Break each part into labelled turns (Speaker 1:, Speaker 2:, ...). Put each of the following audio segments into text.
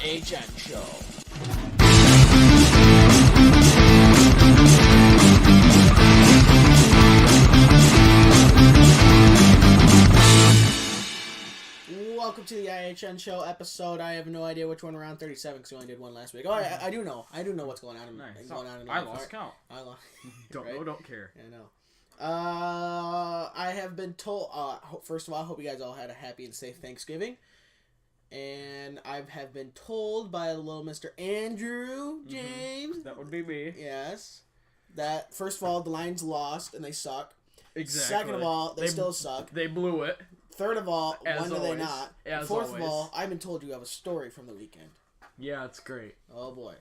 Speaker 1: IHN Show. Welcome to the IHN Show episode. I have no idea which one we're on. 37 because we only did one last week. Oh, I do know. I do know what's going on.
Speaker 2: I lost count. Don't
Speaker 1: right?
Speaker 2: know, don't care.
Speaker 1: I know. I have been told, first of all, I hope you guys all had a happy and safe Thanksgiving. And I have been told by a little Mr. Andrew James.
Speaker 2: That would be me.
Speaker 1: Yes. That, first of all, the Lions lost and they suck.
Speaker 2: Exactly.
Speaker 1: Second of all, they still suck.
Speaker 2: They blew it.
Speaker 1: Third of all, when do they not? Fourth of all, I've been told you have a story from the weekend.
Speaker 2: Yeah, it's great.
Speaker 1: Oh, boy.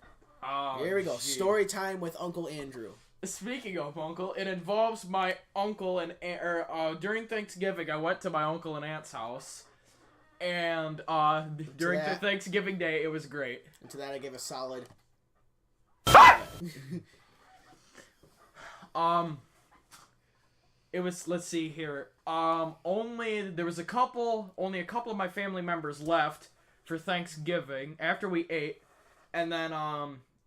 Speaker 2: Oh,
Speaker 1: here we go. Geez. Story time with Uncle Andrew.
Speaker 2: Speaking of uncle, it involves my uncle and during Thanksgiving, I went to my uncle and aunt's house, and during the Thanksgiving day, it was great.
Speaker 1: And to that, I give a solid.
Speaker 2: It was, let's see here. Only a couple of my family members left for Thanksgiving after we ate, and then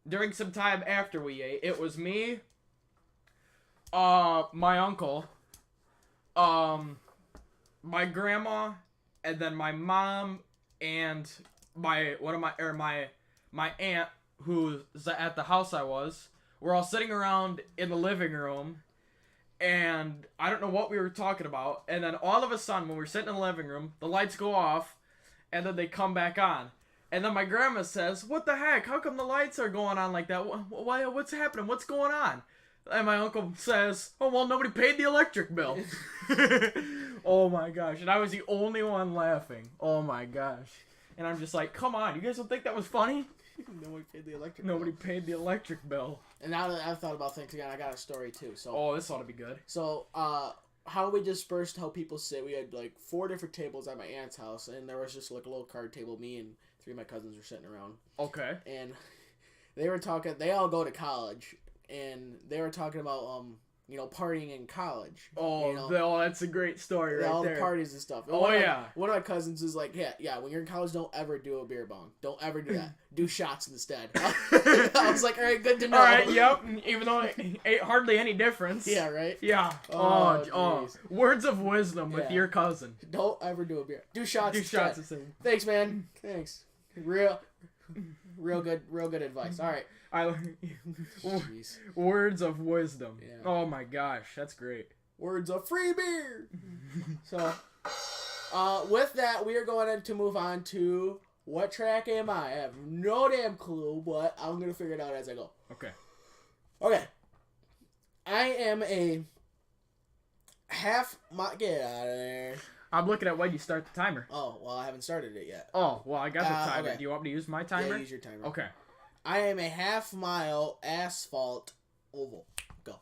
Speaker 2: during some time after we ate, it was me, my uncle, my grandma, and then my mom and my aunt who's at the house we're all sitting around in the living room, and I don't know what we were talking about, and then all of a sudden when we're sitting in the living room, the lights go off, and then they come back on. And then my grandma says, "What the heck? How come the lights are going on like that? What's happening? What's going on?" And my uncle says, "Oh, well, nobody paid the electric bill." Oh, my gosh. And I was the only one laughing. Oh, my gosh. And I'm just like, come on. You guys don't think that was funny?
Speaker 1: Nobody paid the electric
Speaker 2: bill. Paid the electric bill.
Speaker 1: And now that I've thought about things again, I got a story, too. So.
Speaker 2: Oh, this ought to be good.
Speaker 1: So, how we dispersed how people sit, we had, 4 different tables at my aunt's house, and there was just, a little card table. Me and 3 of my cousins were sitting around.
Speaker 2: Okay.
Speaker 1: And they were talking, they all go to college, and they were talking about, partying in college.
Speaker 2: Oh, that's a great story right there.
Speaker 1: All the parties and stuff. And one of my cousins is like, yeah, when you're in college, don't ever do a beer bong. Don't ever do that. Do shots instead. I was like, all right, good to know.
Speaker 2: All right, yep. Even though it ain't hardly any difference.
Speaker 1: Yeah, right?
Speaker 2: Yeah. Oh, words of wisdom with your cousin.
Speaker 1: Don't ever do a beer. Do shots instead.
Speaker 2: Instead.
Speaker 1: Thanks, man. Thanks. Real good advice. All right.
Speaker 2: Words of wisdom.
Speaker 1: Yeah.
Speaker 2: Oh my gosh, that's great.
Speaker 1: Words of free beer. So, with that, we are going to move on to what track am I? I have no damn clue, but I'm gonna figure it out as I go.
Speaker 2: Okay.
Speaker 1: I am a half mile. Get out of there.
Speaker 2: I'm looking at when you start the timer.
Speaker 1: Oh, well, I haven't started it yet.
Speaker 2: Oh, well, I got the timer.
Speaker 1: Okay.
Speaker 2: Do you want me to use my timer?
Speaker 1: Yeah, use your timer.
Speaker 2: Okay.
Speaker 1: I am a half-mile asphalt oval. Go.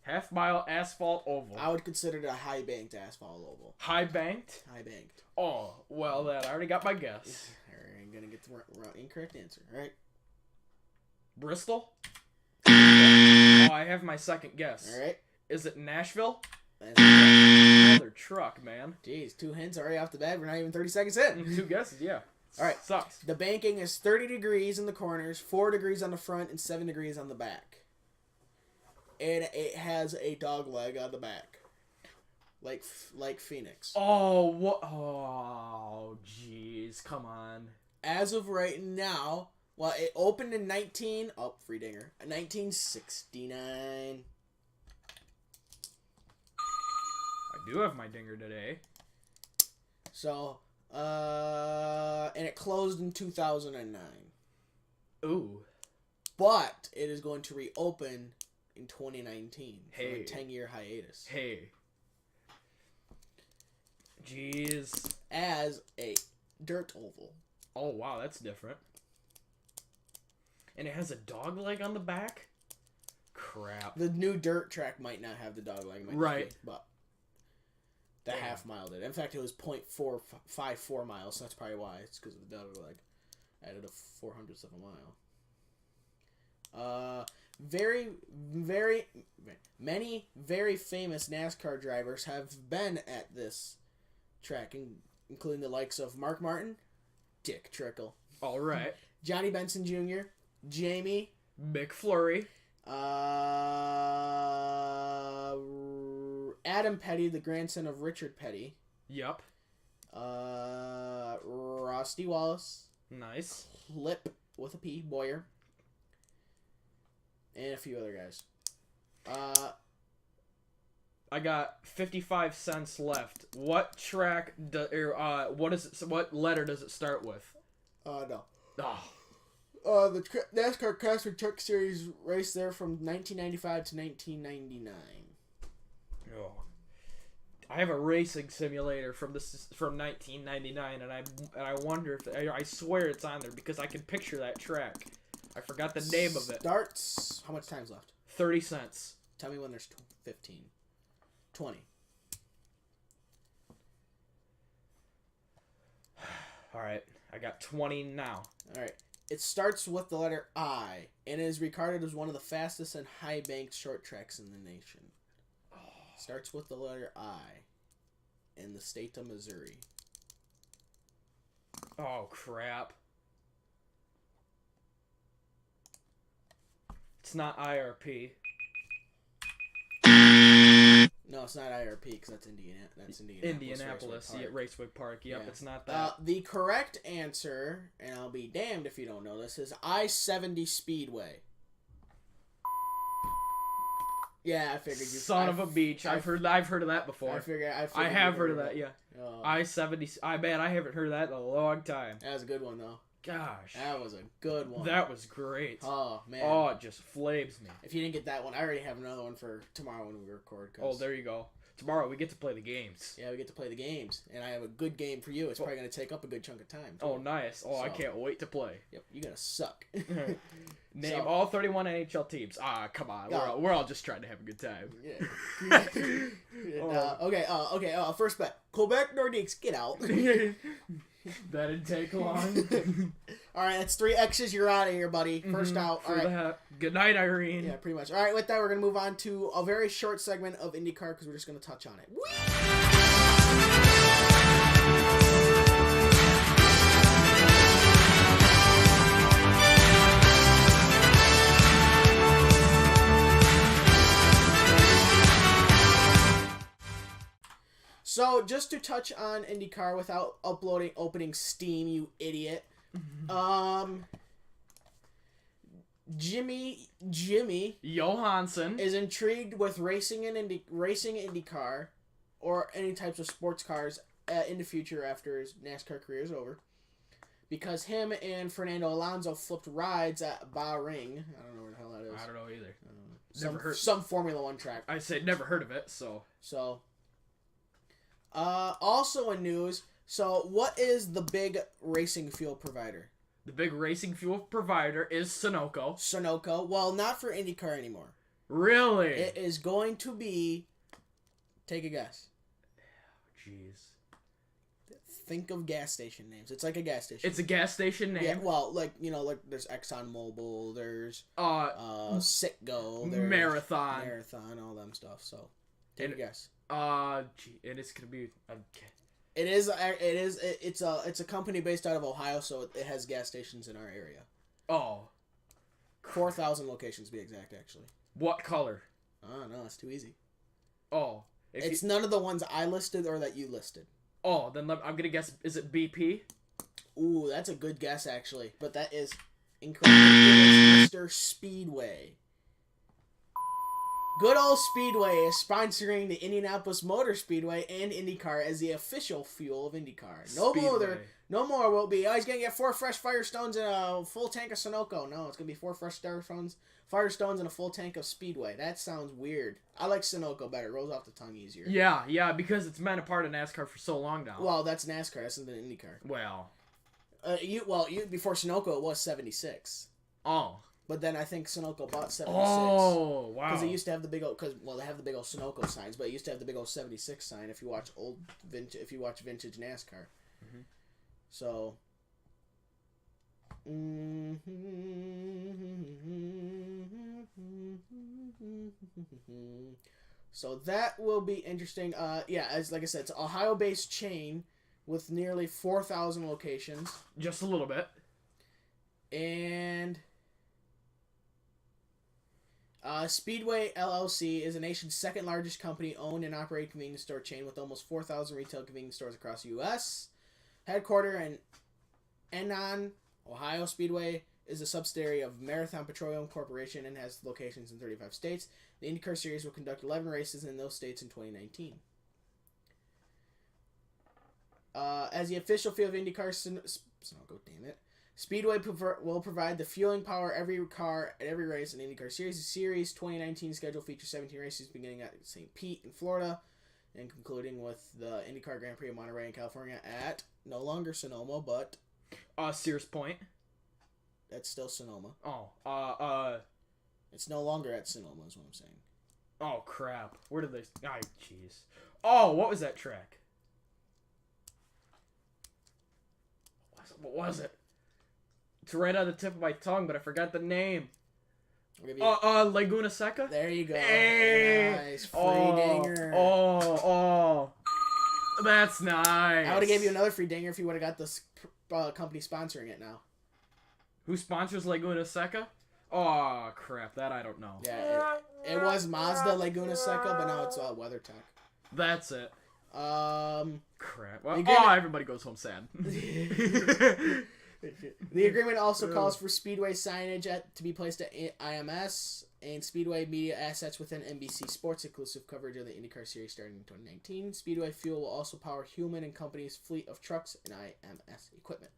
Speaker 2: Half-mile asphalt oval.
Speaker 1: I would consider it a high-banked asphalt oval.
Speaker 2: High-banked?
Speaker 1: High-banked.
Speaker 2: Oh, well, then I already got my guess.
Speaker 1: I'm going to get the incorrect answer, right?
Speaker 2: Bristol? Oh, I have my second guess.
Speaker 1: All right.
Speaker 2: Is it Nashville?
Speaker 1: Another
Speaker 2: truck, man.
Speaker 1: Jeez, 2 hints already off the bat. We're not even 30 seconds in.
Speaker 2: 2 guesses, yeah.
Speaker 1: All right.
Speaker 2: Sucks.
Speaker 1: The banking is 30 degrees in the corners, 4 degrees on the front, and 7 degrees on the back. And it has a dog leg on the back. Like Phoenix.
Speaker 2: Oh, what? Oh, jeez. Come on.
Speaker 1: As of right now, well, it opened in 1969.
Speaker 2: I do have my dinger today.
Speaker 1: So, and it closed in 2009.
Speaker 2: Ooh.
Speaker 1: But it is going to reopen in 2019 for a 10-year hiatus.
Speaker 2: Hey. Jeez.
Speaker 1: As a dirt oval.
Speaker 2: Oh, wow, that's different. And it has a dog leg on the back? Crap.
Speaker 1: The new dirt track might not have the dog leg.
Speaker 2: Right.
Speaker 1: But the half mile did. In fact, it was 0.454 miles, so that's probably why. It's because of the dog leg. Added a 400th of a mile. Many very famous NASCAR drivers have been at this track, including the likes of Mark Martin, Dick Trickle.
Speaker 2: All right.
Speaker 1: Johnny Benson Jr., Jamie
Speaker 2: McFlurry.
Speaker 1: Adam Petty, the grandson of Richard Petty.
Speaker 2: Yup.
Speaker 1: Rusty Wallace.
Speaker 2: Nice.
Speaker 1: Lip with a P, Boyer. And a few other guys.
Speaker 2: I got 55 cents left. What track what letter does it start with?
Speaker 1: No.
Speaker 2: Oh.
Speaker 1: The NASCAR Craftsman Truck Series race there from 1995 to 1999.
Speaker 2: Oh. I have a racing simulator from 1999, and I wonder if I swear it's on there because I can picture that track. I forgot the name of it.
Speaker 1: Starts. How much time's left?
Speaker 2: 30 cents.
Speaker 1: Tell me when there's 15. 20.
Speaker 2: All right, I got 20 now.
Speaker 1: All right. It starts with the letter I and is regarded as one of the fastest and high-banked short tracks in the nation. Starts with the letter I in the state of Missouri.
Speaker 2: Oh, crap. It's not IRP.
Speaker 1: No, it's not IRP because that's Indiana. That's
Speaker 2: Indianapolis Raceway Park. Yep, yeah. It's not that.
Speaker 1: The correct answer, and I'll be damned if you don't know this, is I-70 Speedway. Yeah, I figured you.
Speaker 2: Son of a beach. I've heard of that before. I have heard of that. Yeah. I-70. I haven't heard of that in a long time.
Speaker 1: That was a good one though.
Speaker 2: Gosh.
Speaker 1: That was a good one.
Speaker 2: That was great.
Speaker 1: Oh, man.
Speaker 2: Oh, it just flames me.
Speaker 1: If you didn't get that one, I already have another one for tomorrow when we record.
Speaker 2: Oh, there you go. Tomorrow we get to play the games.
Speaker 1: Yeah, we get to play the games. And I have a good game for you. It's probably going to take up a good chunk of time, too.
Speaker 2: Oh, nice. Oh, so, I can't wait to play.
Speaker 1: Yep, you're going to suck.
Speaker 2: Name all 31 NHL teams. Ah, come on. We're all just trying to have a good time.
Speaker 1: Yeah. Okay. First bet. Quebec Nordiques, get out.
Speaker 2: That didn't take long.
Speaker 1: All right, that's 3 X's. You're out of here, buddy. First out.
Speaker 2: All right. Good night, Irene.
Speaker 1: Yeah, pretty much. All right, with that, we're going to move on to a very short segment of IndyCar because we're just going to touch on it. So, just to touch on IndyCar without opening Steam, you idiot. Jimmy
Speaker 2: Johansson
Speaker 1: is intrigued with racing IndyCar or any types of sports cars in the future after his NASCAR career is over, because him and Fernando Alonso flipped rides at Bahrain. I don't know where the hell that is.
Speaker 2: I don't know either.
Speaker 1: Never heard some Formula One track.
Speaker 2: I said never heard of it. So.
Speaker 1: Also in news. So, what is the big racing fuel provider?
Speaker 2: The big racing fuel provider is Sunoco.
Speaker 1: Sunoco. Well, not for IndyCar anymore.
Speaker 2: Really?
Speaker 1: It is going to be... Take a guess.
Speaker 2: Jeez.
Speaker 1: Think of gas station names. It's like a gas station.
Speaker 2: It's a gas station name?
Speaker 1: Yeah, well, like there's ExxonMobil, there's Citgo, there's Marathon, all them stuff. So, take a guess.
Speaker 2: And it's gonna be...
Speaker 1: It's a company based out of Ohio, so it has gas stations in our area.
Speaker 2: Oh.
Speaker 1: 4,000 locations to be exact, actually.
Speaker 2: What color?
Speaker 1: Oh, no, it's too easy.
Speaker 2: Oh.
Speaker 1: It's none of the ones I listed or that you listed.
Speaker 2: Oh, then I'm gonna guess, is it BP?
Speaker 1: Ooh, that's a good guess, actually. But that is incorrect. It is Mr. Speedway. Good old Speedway is sponsoring the Indianapolis Motor Speedway and IndyCar as the official fuel of IndyCar. No more will be. Oh, he's going to get 4 fresh Firestones and a full tank of Sunoco. No, it's going to be 4 fresh Firestones and a full tank of Speedway. That sounds weird. I like Sunoco better. It rolls off the tongue easier.
Speaker 2: Yeah, because it's been a part of NASCAR for so long now.
Speaker 1: Well, that's NASCAR. That's something IndyCar.
Speaker 2: Well.
Speaker 1: Before Sunoco, it was 76.
Speaker 2: Oh.
Speaker 1: But then I think Sunoco bought 76.
Speaker 2: Oh, wow.
Speaker 1: Because they used to have the big old... they have the big old Sunoco signs, but it used to have the big old 76 sign if you watch vintage NASCAR.
Speaker 2: Mm-hmm.
Speaker 1: So... So that will be interesting. Like I said, it's an Ohio-based chain with nearly 4,000 locations.
Speaker 2: Just a little bit.
Speaker 1: And Speedway LLC is the nation's second largest company owned and operated convenience store chain with almost 4,000 retail convenience stores across the U.S. Headquartered in Enon, Ohio, Speedway is a subsidiary of Marathon Petroleum Corporation and has locations in 35 states. The IndyCar Series will conduct 11 races in those states in 2019. As the official field of IndyCar, Speedway will provide the fueling power every car at every race in IndyCar Series. The Series 2019 schedule features 17 races beginning at St. Pete in Florida and concluding with the IndyCar Grand Prix of Monterey in California at no longer Sonoma, but
Speaker 2: Sears Point.
Speaker 1: That's still Sonoma.
Speaker 2: Oh,
Speaker 1: it's no longer at Sonoma, is what I'm saying.
Speaker 2: Oh crap! Where did they? Jeez. Oh, what was that track? What was it? It's right on the tip of my tongue, but I forgot the name. Laguna Seca?
Speaker 1: There you go.
Speaker 2: Hey.
Speaker 1: Nice. Free dinger.
Speaker 2: Oh. That's nice.
Speaker 1: I would have gave you another free dinger if you would have got this company sponsoring it now.
Speaker 2: Who sponsors Laguna Seca? Oh, crap. That I don't know.
Speaker 1: Yeah, it was Mazda Laguna Seca, but now it's WeatherTech.
Speaker 2: That's it. Crap. Well, everybody goes home sad.
Speaker 1: The agreement also calls for Speedway signage to be placed at IMS and Speedway media assets within NBC Sports inclusive coverage of the IndyCar Series starting in 2019. Speedway fuel will also power Holman and Company's fleet of trucks and IMS equipment.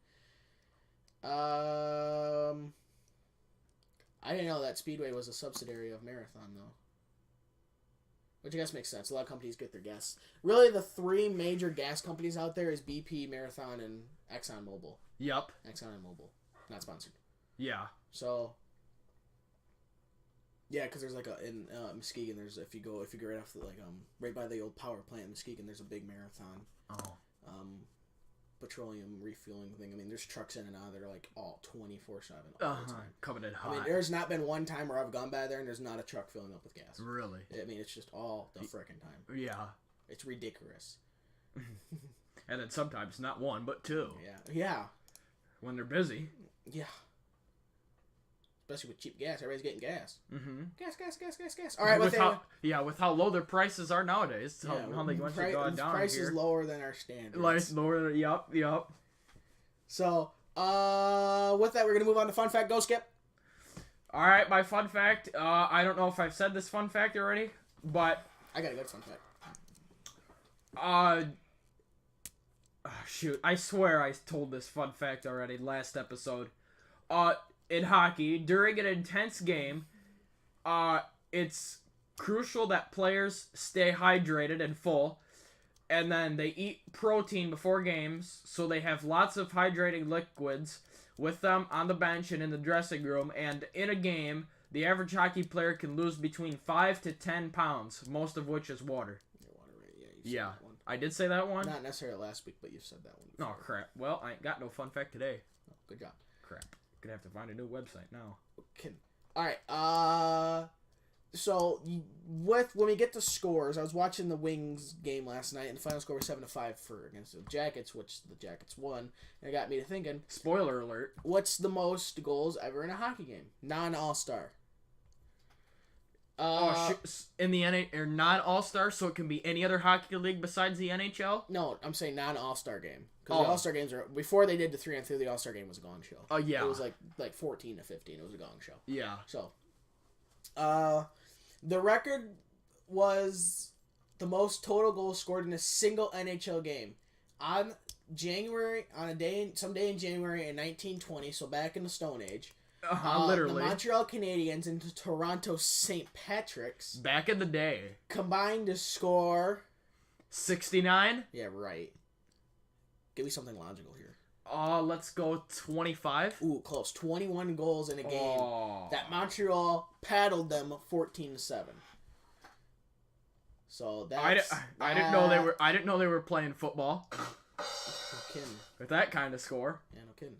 Speaker 1: I didn't know that Speedway was a subsidiary of Marathon, though. Which I guess makes sense. A lot of companies get their gas. Really, the three major gas companies out there is BP, Marathon, and ExxonMobil.
Speaker 2: Yep.
Speaker 1: Exxon and Mobil. Not sponsored.
Speaker 2: Yeah.
Speaker 1: So, yeah, because there's like in Muskegon, there's if you go right off right by the old power plant in Muskegon, there's a big Marathon. Petroleum refueling thing. I mean, there's trucks in and out that are like all 24/7 all the time.
Speaker 2: Coming in hot.
Speaker 1: I mean, there's not been one time where I've gone by there and there's not a truck filling up with gas.
Speaker 2: Really?
Speaker 1: I mean, it's just all the frickin' time.
Speaker 2: Yeah.
Speaker 1: It's ridiculous.
Speaker 2: And then sometimes not one, but two.
Speaker 1: Yeah.
Speaker 2: When they're busy.
Speaker 1: Yeah. Especially with cheap gas. Everybody's getting gas.
Speaker 2: Mm-hmm.
Speaker 1: Gas. All right,
Speaker 2: with how low their prices are nowadays. How they went down
Speaker 1: price
Speaker 2: here.
Speaker 1: is lower than our standards.
Speaker 2: Lower. Yep.
Speaker 1: So, with that, we're gonna move on to fun fact. Go, Skip.
Speaker 2: All right, my fun fact. I don't know if I've said this fun fact already, but
Speaker 1: I got a good fun fact.
Speaker 2: Shoot, I swear I told this fun fact already last episode. In hockey, during an intense game, it's crucial that players stay hydrated and full, and then they eat protein before games, so they have lots of hydrating liquids with them on the bench and in the dressing room, and in a game, the average hockey player can lose between 5 to 10 pounds, most of which is water. Yeah, I did say that one?
Speaker 1: Not necessarily last week, but you've said that one before.
Speaker 2: Oh, crap. Well, I ain't got no fun fact today.
Speaker 1: Oh, good job.
Speaker 2: Crap. Gonna have to find a new website now.
Speaker 1: Okay. All right. So when we get to scores, I was watching the Wings game last night, and the final score was 7-5 against the Jackets, which the Jackets won. And it got me to thinking.
Speaker 2: Spoiler alert.
Speaker 1: What's the most goals ever in a hockey game? Non-All-Star.
Speaker 2: In the NHL or non-All-Star, so it can be any other hockey league besides the NHL?
Speaker 1: No, I'm saying non-All-Star game. Because the All-Star games are before they did the 3-on-3, the All-Star game was a gong show.
Speaker 2: Oh yeah,
Speaker 1: it was like 14 to 15. It was a gong show.
Speaker 2: Yeah.
Speaker 1: So, the record was the most total goals scored in a single NHL game on some day in January in 1920. So back in the Stone Age.
Speaker 2: Literally.
Speaker 1: The Montreal Canadiens and the Toronto St. Patrick's
Speaker 2: back in the day
Speaker 1: combined to score
Speaker 2: 69.
Speaker 1: Yeah, right. Give me something logical here.
Speaker 2: Let's go 25.
Speaker 1: Ooh, close. 21 goals in a game. That Montreal paddled them 14-7. So that's
Speaker 2: I didn't know they were playing football.
Speaker 1: No kidding.
Speaker 2: With that kind of score.
Speaker 1: Yeah, no kidding.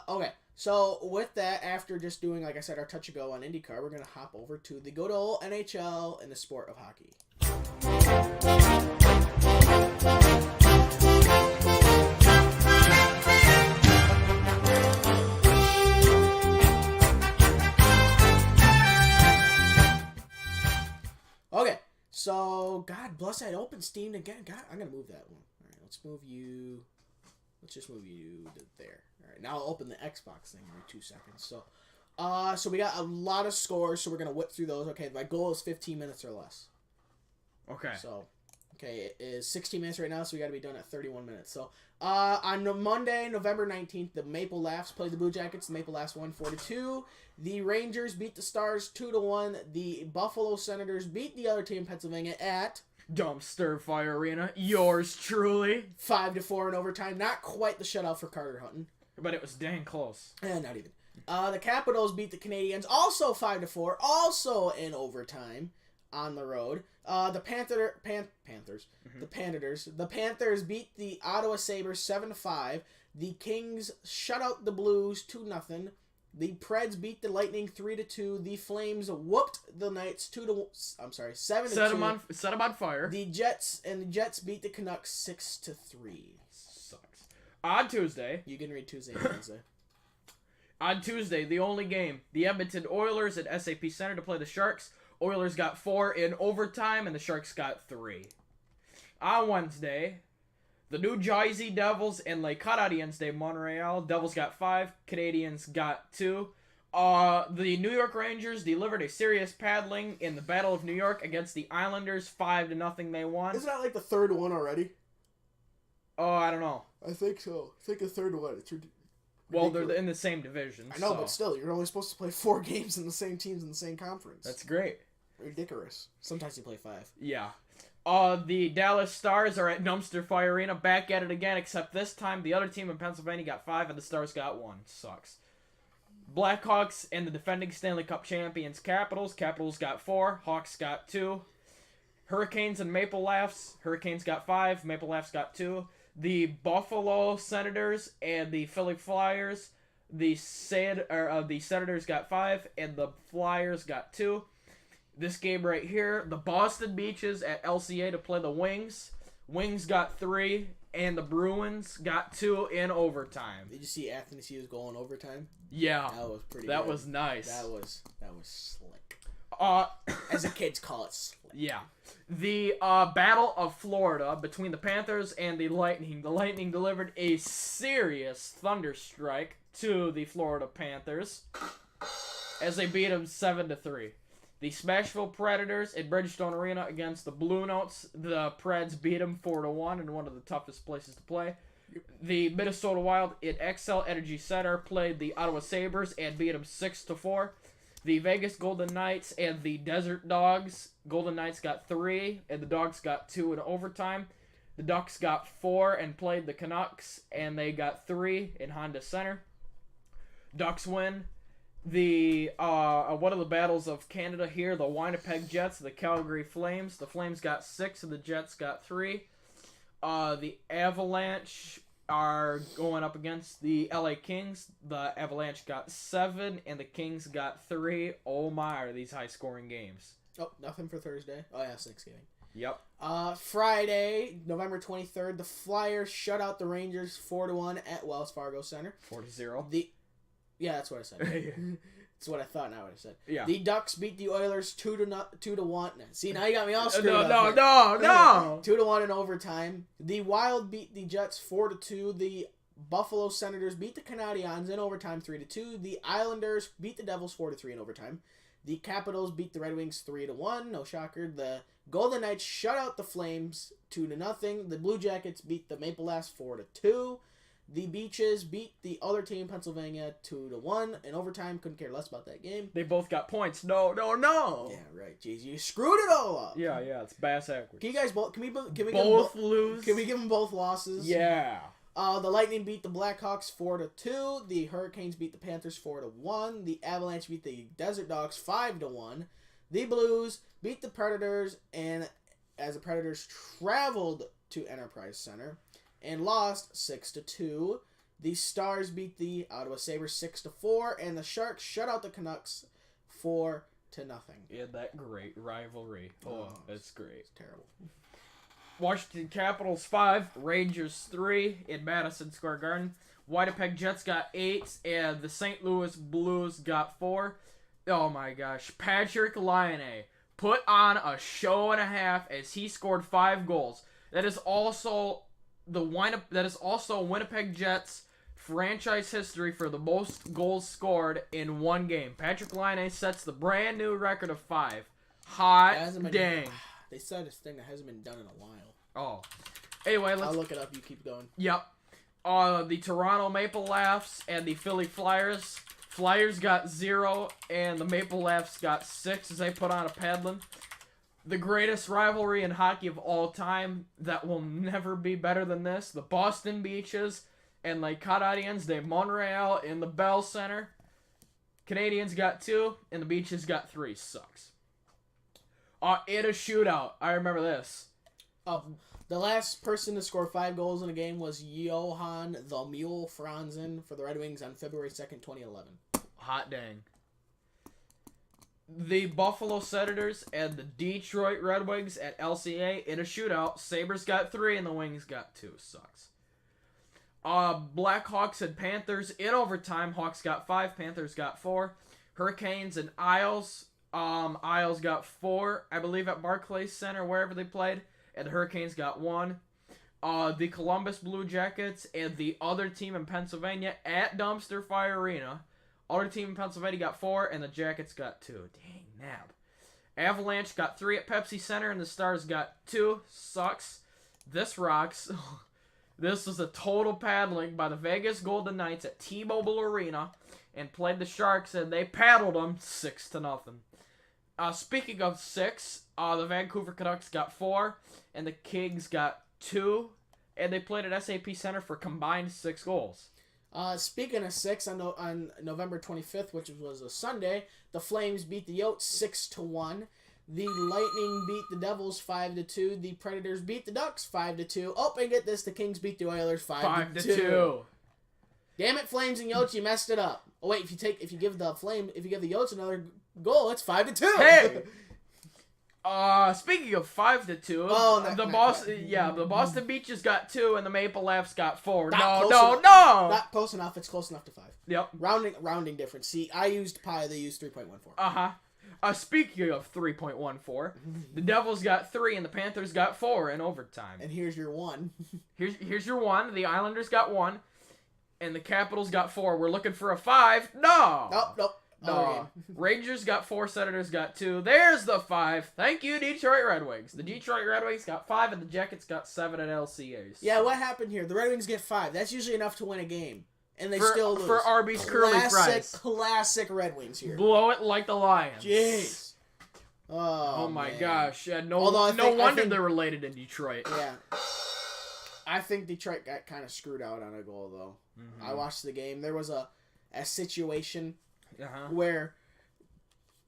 Speaker 1: Okay. So, with that, after just doing, like I said, our touch and go on IndyCar, we're going to hop over to the good old NHL and the sport of hockey. Oh, God bless that open Steam again. God, I'm going to move that one. All right, let's move you. Let's just move you to there. All right, now I'll open the Xbox thing in 2 seconds. So we got a lot of scores, so we're going to whip through those. Okay, my goal is 15 minutes or less.
Speaker 2: Okay.
Speaker 1: So, okay, it is 16 minutes right now, so we got to be done at 31 minutes. So, on Monday, November 19th, the Maple Laughs played the Blue Jackets. The Maple Laughs won 4-2. The Rangers beat the Stars 2-1. The Buffalo Senators beat the other team in Pennsylvania at
Speaker 2: Dumpster Fire Arena. Yours truly.
Speaker 1: 5-4 in overtime. Not quite the shutout for Carter Hutton.
Speaker 2: But it was dang close.
Speaker 1: Not even. The Capitals beat the Canadiens also 5-4, also in overtime on the road. The Panthers. The Panthers beat the Ottawa Sabres 7-5. The Kings shut out the Blues 2-0. The Preds beat the Lightning 3-2. The Flames whooped the Knights 7-2.
Speaker 2: Set them on fire.
Speaker 1: The Jets beat the Canucks 6-3.
Speaker 2: Sucks. On Tuesday.
Speaker 1: You can read Tuesday and Wednesday.
Speaker 2: On Tuesday, the only game, the Edmonton Oilers at SAP Center to play the Sharks. Oilers got 4 in overtime, and the Sharks got 3. On Wednesday, the New Jersey Devils and Les Canadiens de Montreal. Devils got 5. Canadiens got 2. The New York Rangers delivered a serious paddling in the Battle of New York against the Islanders. 5-0 they won.
Speaker 1: Isn't that like the third one already?
Speaker 2: Oh, I don't know.
Speaker 1: I think so. I think the third one. It's
Speaker 2: well, they're in the same division.
Speaker 1: I know,
Speaker 2: so.
Speaker 1: but still, you're only supposed to play 4 games in the same teams in the same conference.
Speaker 2: That's great.
Speaker 1: Ridiculous. Sometimes you play 5.
Speaker 2: Yeah. The Dallas Stars are at Dumpster Fire Arena, back at it again, except this time the other team in Pennsylvania got 5 and the Stars got 1. Sucks. Blackhawks and the defending Stanley Cup champions Capitals. Capitals got 4. Hawks got 2. Hurricanes and Maple Laughs. Hurricanes got 5. Maple Laughs got 2. The Buffalo Senators and the Philly Flyers. The Senators got 5 and the Flyers got 2. This game right here, the Boston Beaches at LCA to play the Wings. Wings got 3 and the Bruins got 2 in overtime.
Speaker 1: Did you see Anthony Hughes goal in overtime?
Speaker 2: Yeah.
Speaker 1: That was pretty
Speaker 2: That
Speaker 1: good.
Speaker 2: was nice.
Speaker 1: That was slick.
Speaker 2: As
Speaker 1: the kids call it, slick.
Speaker 2: Yeah. The Battle of Florida between the Panthers and the Lightning. The Lightning delivered a serious thunderstrike to the Florida Panthers as they beat them 7-3. The Smashville Predators at Bridgestone Arena against the Blue Notes. The Preds beat them 4-1 in one of the toughest places to play. The Minnesota Wild at XL Energy Center played the Ottawa Sabres and beat them 6-4. The Vegas Golden Knights and the Desert Dogs. Golden Knights got 3 and the Dogs got 2 in overtime. The Ducks got 4 and played the Canucks and they got 3 in Honda Center. Ducks win. The one of the battles of Canada here, the Winnipeg Jets, the Calgary Flames. The Flames got 6 and the Jets got 3. The Avalanche are going up against the LA Kings. The Avalanche got 7 and the Kings got 3. Oh my, are these high-scoring games.
Speaker 1: Oh, nothing for Thursday. Oh yeah, Thanksgiving.
Speaker 2: Yep.
Speaker 1: Friday, November 23rd, the Flyers shut out the Rangers 4-1 at Wells Fargo Center.
Speaker 2: 4-0.
Speaker 1: Yeah, that's what I said. That's what I thought, not what I said.
Speaker 2: Yeah.
Speaker 1: The Ducks beat the Oilers 2-1. See, now you got me all screwed
Speaker 2: No.
Speaker 1: up. 2-1 in overtime. The Wild beat the Jets 4-2. The Buffalo Senators beat the Canadiens in overtime 3-2. The Islanders beat the Devils 4-3 in overtime. The Capitals beat the Red Wings 3-1. No shocker. The Golden Knights shut out the Flames 2-0. The Blue Jackets beat the Maple Laughs 4-2. The Beaches beat the other team, Pennsylvania, 2-1 in overtime. Couldn't care less about that game.
Speaker 2: They both got points. No.
Speaker 1: Yeah, right. Jeez, you screwed it all up.
Speaker 2: Yeah, it's bass backwards.
Speaker 1: Can you guys both? Can we
Speaker 2: both lose?
Speaker 1: Can we give them both losses?
Speaker 2: Yeah.
Speaker 1: The Lightning beat the Blackhawks 4-2. The Hurricanes beat the Panthers 4-1. The Avalanche beat the Desert Dogs 5-1. The Blues beat the Predators, and as the Predators traveled to Enterprise Center and lost 6-2. The Stars beat the Ottawa Sabres 6-4, and the Sharks shut out the Canucks 4-0.
Speaker 2: Yeah, that great rivalry. Oh, that's great.
Speaker 1: It's terrible.
Speaker 2: Washington Capitals 5, Rangers 3 in Madison Square Garden. Winnipeg Jets got 8, and the St. Louis Blues got 4. Oh my gosh, Patrick Laine put on a show and a half as he scored 5 goals. That is also Winnipeg Jets franchise history for the most goals scored in one game. Patrick Laine sets the brand new record of 5. Hot dang.
Speaker 1: They said this thing that hasn't been done in a while.
Speaker 2: Oh. Anyway,
Speaker 1: I'll look it up. You keep going.
Speaker 2: Yep. The Toronto Maple Leafs and the Philly Flyers. Flyers got 0, and the Maple Leafs got 6 as they put on a paddling. The greatest rivalry in hockey of all time that will never be better than this. The Boston Beaches and Les Canadiens de Montreal in the Bell Center. Canadians got 2, and the Beaches got 3. Sucks. In a shootout. I remember this.
Speaker 1: The last person to score 5 goals in a game was Johan the Mule Franzen for the Red Wings on February 2nd, 2011.
Speaker 2: Hot dang. The Buffalo Senators and the Detroit Red Wings at LCA in a shootout. Sabres got 3 and the Wings got 2. Sucks. Blackhawks and Panthers in overtime. Hawks got 5, Panthers got 4. Hurricanes and Isles. Isles got 4, I believe, at Barclays Center, wherever they played. And the Hurricanes got 1. The Columbus Blue Jackets and the other team in Pennsylvania at Dumpster Fire Arena. Other team in Pennsylvania got 4, and the Jackets got 2. Dang, nab. Avalanche got 3 at Pepsi Center, and the Stars got 2. Sucks. This rocks. This was a total paddling by the Vegas Golden Knights at T-Mobile Arena and played the Sharks, and they paddled them 6-0. Speaking of 6, the Vancouver Canucks got 4, and the Kings got 2, and they played at SAP Center for combined 6 goals.
Speaker 1: Speaking of 6, on November 25th, which was a Sunday, the Flames beat the Yotes 6-1. The Lightning beat the Devils 5-2. The Predators beat the Ducks 5-2. Oh, and get this, the Kings beat the Oilers 5-2. Damn it, Flames and Yotes, you messed it up. Oh wait, if you give the Yotes another goal, it's 5-2.
Speaker 2: Hey. Speaking of 5-2, the Boston Beaches got 2 and the Maple Leafs got 4. No.
Speaker 1: Not close enough. It's close enough to 5.
Speaker 2: Yep.
Speaker 1: Rounding difference. See, I used pi. They used 3.14.
Speaker 2: Speaking of 3.14, the Devils got 3 and the Panthers got 4 in overtime.
Speaker 1: And here's your 1.
Speaker 2: here's your 1. The Islanders got 1, and the Capitals got 4. We're looking for a 5. No.
Speaker 1: Nope.
Speaker 2: No. Rangers got 4, Senators got 2. There's the 5. Thank you, Detroit Red Wings. The Detroit Red Wings got 5, and the Jackets got 7 at LCAs.
Speaker 1: Yeah, what happened here? The Red Wings get 5. That's usually enough to win a game. And they still lose.
Speaker 2: For Arby's curly fries.
Speaker 1: Classic Red Wings here.
Speaker 2: Blow it like the Lions.
Speaker 1: Jeez.
Speaker 2: Oh my
Speaker 1: man.
Speaker 2: gosh. Yeah, no wonder they're related in Detroit.
Speaker 1: Yeah. I think Detroit got kind of screwed out on a goal, though. Mm-hmm. I watched the game. There was a situation where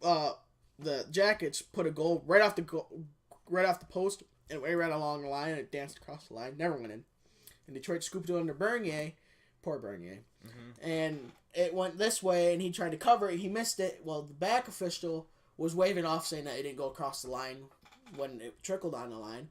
Speaker 1: the Jackets put a goal right off the post and way right along the line, and it danced across the line, never went in. And Detroit scooped it under Bernier, poor Bernier, and it went this way, and he tried to cover it. He missed it. Well, the back official was waving off, saying that it didn't go across the line when it trickled on the line,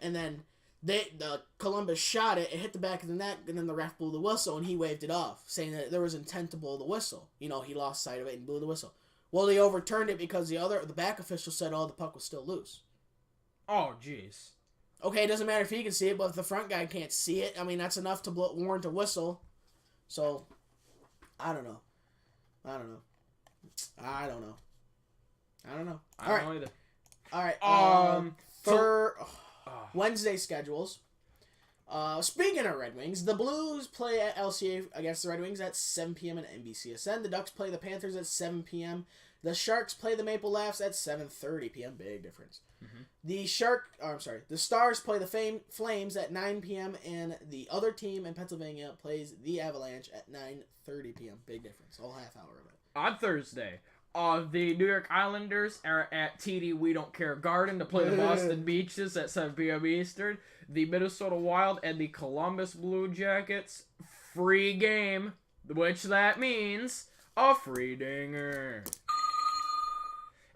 Speaker 1: and then the Columbus shot it. It hit the back of the net, and then the ref blew the whistle, and he waved it off, saying that there was intent to blow the whistle. You know, he lost sight of it and blew the whistle. Well, they overturned it because the back official said, "Oh, the puck was still loose."
Speaker 2: Oh, jeez.
Speaker 1: Okay, it doesn't matter if he can see it, but if the front guy can't see it, I mean, that's enough to warrant a whistle. So, I don't know. I don't know either. All right. For Wednesday schedules. Speaking of Red Wings, the Blues play at LCA against the Red Wings at 7 p.m. in NBCSN. The Ducks play the Panthers at 7 p.m. The Sharks play the Maple Leafs at 7:30 p.m. Big difference. The Stars play the Flames at 9 p.m. and the other team in Pennsylvania plays the Avalanche at 9:30 p.m. Big difference. Whole half hour of it.
Speaker 2: On Thursday, the New York Islanders are at TD We Don't Care Garden to play the Boston Beaches at 7 p.m. Eastern. The Minnesota Wild and the Columbus Blue Jackets, free game, which that means a free dinger.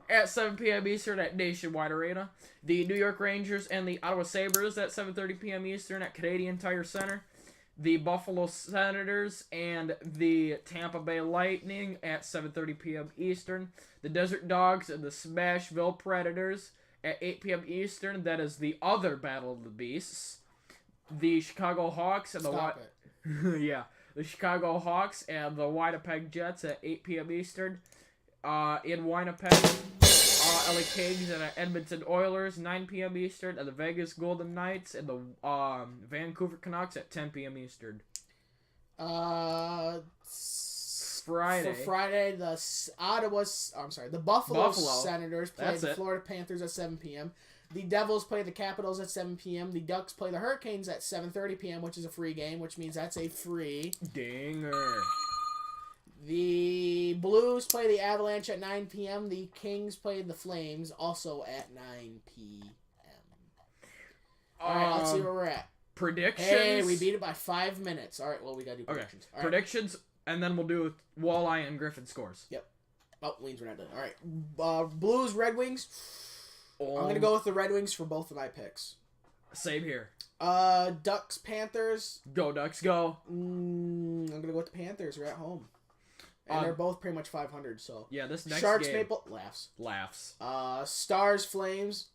Speaker 2: At 7 p.m. Eastern at Nationwide Arena. The New York Rangers and the Ottawa Sabres at 7:30 p.m. Eastern at Canadian Tire Center. the Buffalo Senators and the Tampa Bay Lightning at 7:30 p.m. Eastern. The Desert Dogs and the Smashville Predators at 8 p.m. Eastern. That is the other Battle of the Beasts. The Chicago Hawks and the yeah, the Chicago Hawks and the Winnipeg Jets at 8 p.m. Eastern. In Winnipeg, LA Kings and the Edmonton Oilers 9 p.m. Eastern, and the Vegas Golden Knights and the Vancouver Canucks at 10 p.m. Eastern. Friday.
Speaker 1: For Friday, the Buffalo Senators play the Florida Panthers at 7 p.m. The Devils play the Capitals at 7 p.m. The Ducks play the Hurricanes at 7:30 p.m., which is a free game, which means that's a free
Speaker 2: dinger.
Speaker 1: The Blues play the Avalanche at 9 p.m. The Kings play the Flames also at 9 p.m. All right, let's see where we're at.
Speaker 2: Predictions.
Speaker 1: Hey, we beat it by 5 minutes. All right, well, we got to do predictions.
Speaker 2: Okay. Predictions, and then we'll do Walleye and Griffin scores.
Speaker 1: Yep. Oh, means we're not done. All right. Blues, Red Wings. I'm going to go with the Red Wings for both of my picks.
Speaker 2: Same here.
Speaker 1: Ducks, Panthers.
Speaker 2: Go, Ducks, go.
Speaker 1: I'm going to go with the Panthers. We're at home. And they're both pretty much 500, so.
Speaker 2: Yeah, this next
Speaker 1: Sharks,
Speaker 2: game.
Speaker 1: Maple, laughs. Stars, Flames.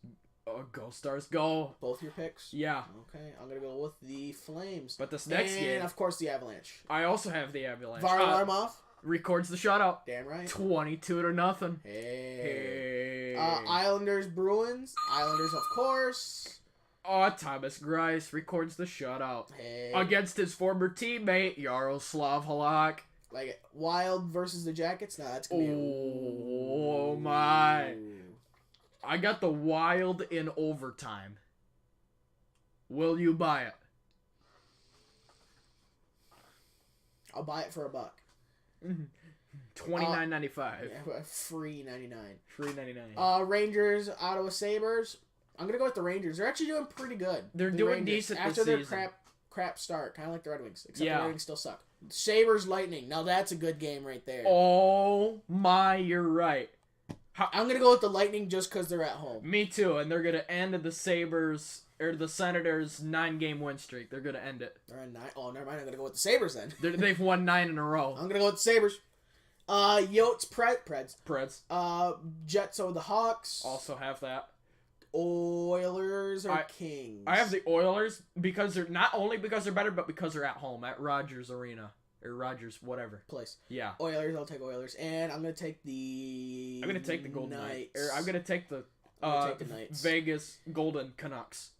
Speaker 2: Go, Stars, go.
Speaker 1: Both your picks?
Speaker 2: Yeah.
Speaker 1: Okay, I'm going to go with the Flames.
Speaker 2: But this next game.
Speaker 1: And, of course, the Avalanche.
Speaker 2: I also have the Avalanche.
Speaker 1: Varlamov.
Speaker 2: Records the shutout.
Speaker 1: Damn right.
Speaker 2: 22-0.
Speaker 1: Hey. Islanders, Bruins. Islanders, of course.
Speaker 2: Thomas Greiss records the shutout.
Speaker 1: Hey.
Speaker 2: Against his former teammate, Yaroslav Halak.
Speaker 1: Like, Wild versus the Jackets? No, that's going to be...
Speaker 2: Oh, my. I got the Wild in overtime. Will you buy it?
Speaker 1: I'll buy it for $1.
Speaker 2: $29.95.
Speaker 1: Yeah, free 99.
Speaker 2: Free 99.
Speaker 1: Rangers, Ottawa Sabres. I'm gonna go with the Rangers. They're actually doing pretty good.
Speaker 2: They're doing decent
Speaker 1: after
Speaker 2: this
Speaker 1: their crap start, kind of like the Red Wings. Except the Red Wings still suck. Sabres, Lightning. Now that's a good game right there.
Speaker 2: Oh my, you're right.
Speaker 1: I'm gonna go with the Lightning just because they're at home.
Speaker 2: Me too, and they're gonna end the Sabres or the Senators' 9-game win streak. They're gonna end it.
Speaker 1: They're at 9. Oh, never mind. I'm gonna go with the Sabres then.
Speaker 2: They've won 9 in a row.
Speaker 1: I'm gonna go with the Sabres. Yotes,
Speaker 2: Preds.
Speaker 1: Jets over the Hawks.
Speaker 2: Also have that.
Speaker 1: Oilers or Kings.
Speaker 2: I have the Oilers because they're not only because they're better, but because they're at home at Rogers Arena or Rogers whatever
Speaker 1: place.
Speaker 2: Yeah.
Speaker 1: Oilers. I'll take Oilers, and I'm gonna take the.
Speaker 2: I'm gonna take the Golden
Speaker 1: Knights.
Speaker 2: Knights. Or I'm gonna take the
Speaker 1: Knights.
Speaker 2: Vegas Golden Canucks.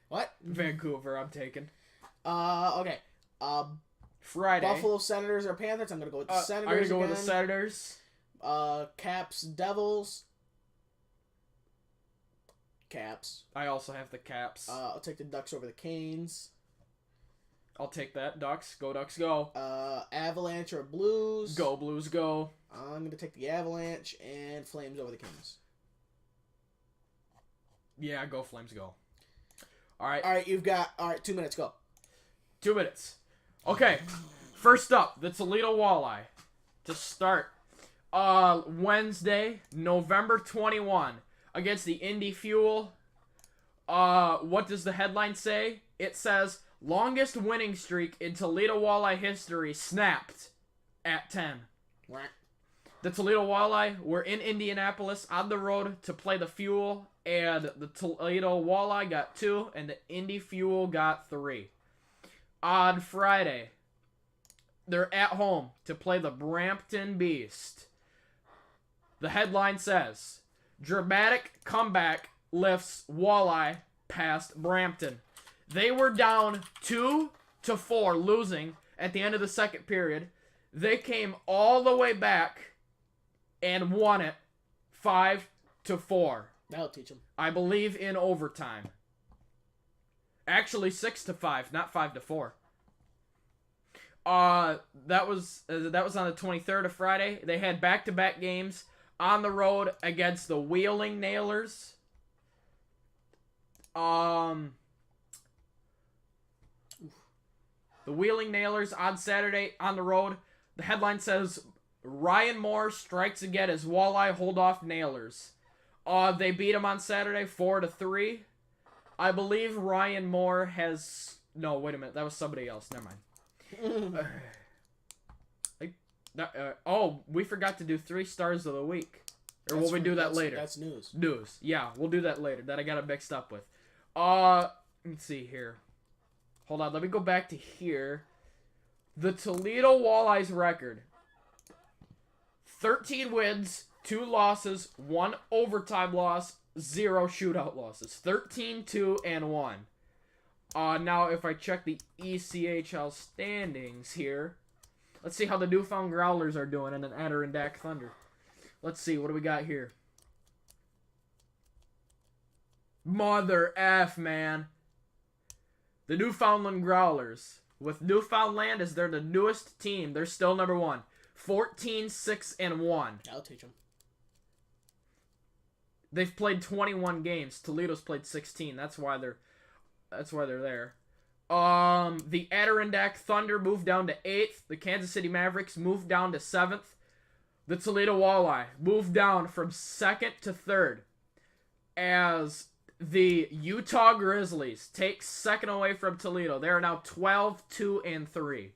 Speaker 1: What?
Speaker 2: Vancouver. I'm taking.
Speaker 1: Okay.
Speaker 2: Friday.
Speaker 1: Buffalo Senators or Panthers. I'm gonna go with the Senators.
Speaker 2: I'm gonna go with the Senators.
Speaker 1: Caps Devils. Caps.
Speaker 2: I also have the Caps.
Speaker 1: I'll take the Ducks over the Canes.
Speaker 2: I'll take that. Ducks. Go, Ducks, go.
Speaker 1: Avalanche or Blues.
Speaker 2: Go, Blues, go.
Speaker 1: I'm going to take the Avalanche and Flames over the Kings.
Speaker 2: Yeah, go, Flames, go. All right.
Speaker 1: All right, you've got... All right, 2 minutes, go.
Speaker 2: 2 minutes. Okay. First up, the Toledo Walleye. To start. Wednesday, November 21. Against the Indy Fuel. What does the headline say? It says, longest winning streak in Toledo Walleye history snapped at 10.
Speaker 1: What?
Speaker 2: The Toledo Walleye were in Indianapolis on the road to play the Fuel, and the Toledo Walleye got 2, and the Indy Fuel got 3. On Friday, they're at home to play the Brampton Beast. The headline says, dramatic comeback lifts Walleye past Brampton. They were down 2-4, losing at the end of the second period. They came all the way back and won it 5-4.
Speaker 1: That'll teach them. I
Speaker 2: believe in overtime. Actually, 6-5, not 5-4. That was on the 23rd of Friday. They had back-to-back games on the road against the Wheeling Nailers. The Wheeling Nailers on Saturday on the road. The headline says, Ryan Moore strikes again as Walleye hold off Nailers. They beat him on Saturday 4-3. I believe Ryan Moore has No, wait a minute. That was somebody else. Never mind. Oh, we forgot to do 3 stars of the week. Or will we do that later?
Speaker 1: That's news.
Speaker 2: News. Yeah, we'll do that later. That I got it mixed up with. Let's see here. Hold on. Let me go back to here. The Toledo Walleyes record. 13 wins, 2 losses, 1 overtime loss, 0 shootout losses. 13, 2, and 1. Now, if I check the ECHL standings here, let's see how the Newfound Growlers are doing in an Adirondack Thunder. Let's see, what do we got here? Mother F, man. The Newfoundland Growlers. With Newfoundland as they're the newest team, they're still number 1. 14, 6, and 1.
Speaker 1: I'll teach them.
Speaker 2: They've played 21 games. Toledo's played 16. That's why they're there. The Adirondack Thunder moved down to 8th. The Kansas City Mavericks moved down to 7th. The Toledo Walleye moved down from 2nd to 3rd. As the Utah Grizzlies take 2nd away from Toledo. They are now 12, 2, and 3.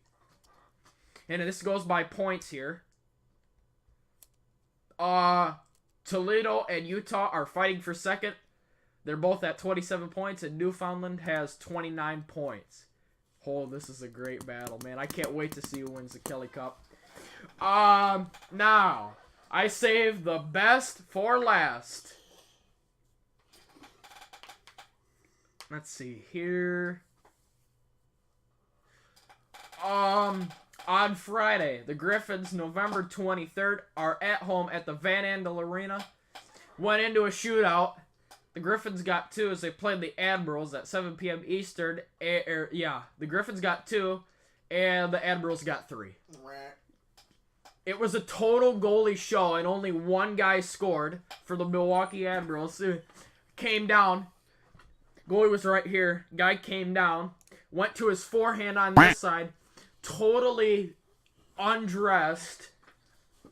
Speaker 2: And this goes by points here. Toledo and Utah are fighting for 2nd. They're both at 27 points, and Newfoundland has 29 points. Oh, this is a great battle, man. I can't wait to see who wins the Kelly Cup. Now, I saved the best for last. Let's see here. On Friday, the Griffins, November 23rd, are at home at the Van Andel Arena. Went into a shootout. The Griffins got 2 as they played the Admirals at 7 p.m. Eastern. The Griffins got 2, and the Admirals got 3. It was a total goalie show, and only one guy scored for the Milwaukee Admirals. Came down. Goalie was right here. Guy came down. Went to his forehand on this side. Totally undressed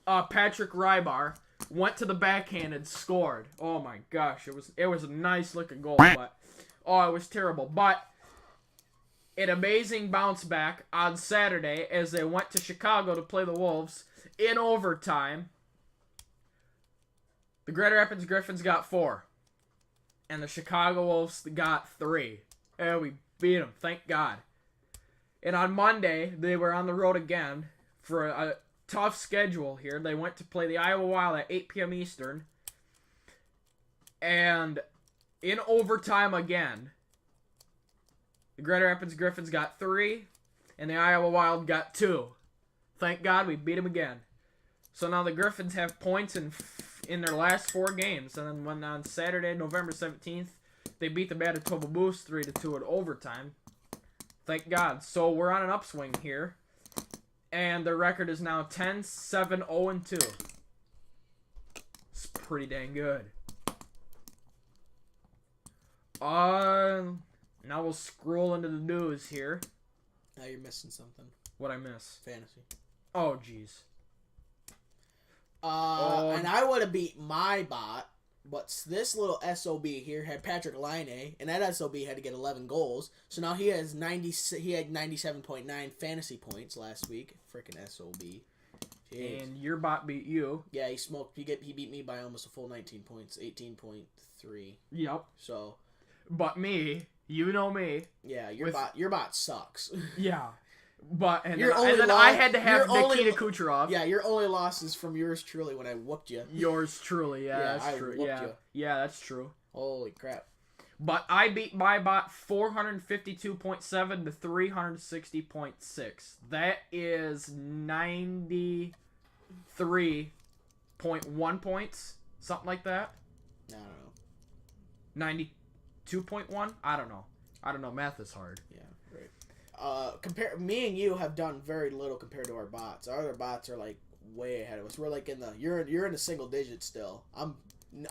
Speaker 2: Patrick Rybar. Went to the backhand and scored. Oh my gosh. It was a nice looking goal, but it was terrible. But an amazing bounce back on Saturday as they went to Chicago to play the Wolves in overtime. The Grand Rapids Griffins got 4. And the Chicago Wolves got 3. And we beat them, thank God. And on Monday, they were on the road again for a tough schedule here. They went to play the Iowa Wild at 8 p.m. Eastern. And in overtime again, the Grand Rapids Griffins got 3, and the Iowa Wild got 2. Thank God we beat them again. So now the Griffins have points in their last 4 games. And then when on Saturday, November 17th, they beat the Manitoba Moose 3-2 in overtime. Thank God. So we're on an upswing here. And their record is now 10-7-0-2. It's pretty dang good. Now we'll scroll into the news here.
Speaker 1: Now you're missing something.
Speaker 2: What'd I miss?
Speaker 1: Fantasy.
Speaker 2: Oh, jeez.
Speaker 1: And I would have beat my bot, but this little SOB here had Patrick Laine, and that SOB had to get 11 goals. So now he has 90. He had 97.9 fantasy points last week. Freaking SOB. Jeez.
Speaker 2: And your bot beat you.
Speaker 1: Yeah, he smoked. He beat me by almost a full 19 points, 18.3.
Speaker 2: Yep.
Speaker 1: So.
Speaker 2: But me, you know me.
Speaker 1: Yeah, your bot sucks.
Speaker 2: Yeah. But and
Speaker 1: then
Speaker 2: then I had to have Nikita Kucherov.
Speaker 1: Yeah, your only loss is from yours truly when I whooped you.
Speaker 2: Yours truly, yeah, that's true.
Speaker 1: Yeah,
Speaker 2: yeah, that's true.
Speaker 1: Holy crap!
Speaker 2: But I beat my bot 452.7 to 360.6. That is 93.1 points, something like that.
Speaker 1: I don't know.
Speaker 2: 92.1. I don't know. Math is hard.
Speaker 1: Yeah. Me and you have done very little compared to our bots. Our other bots are like way ahead of us. We're like you're in the single digits still. I'm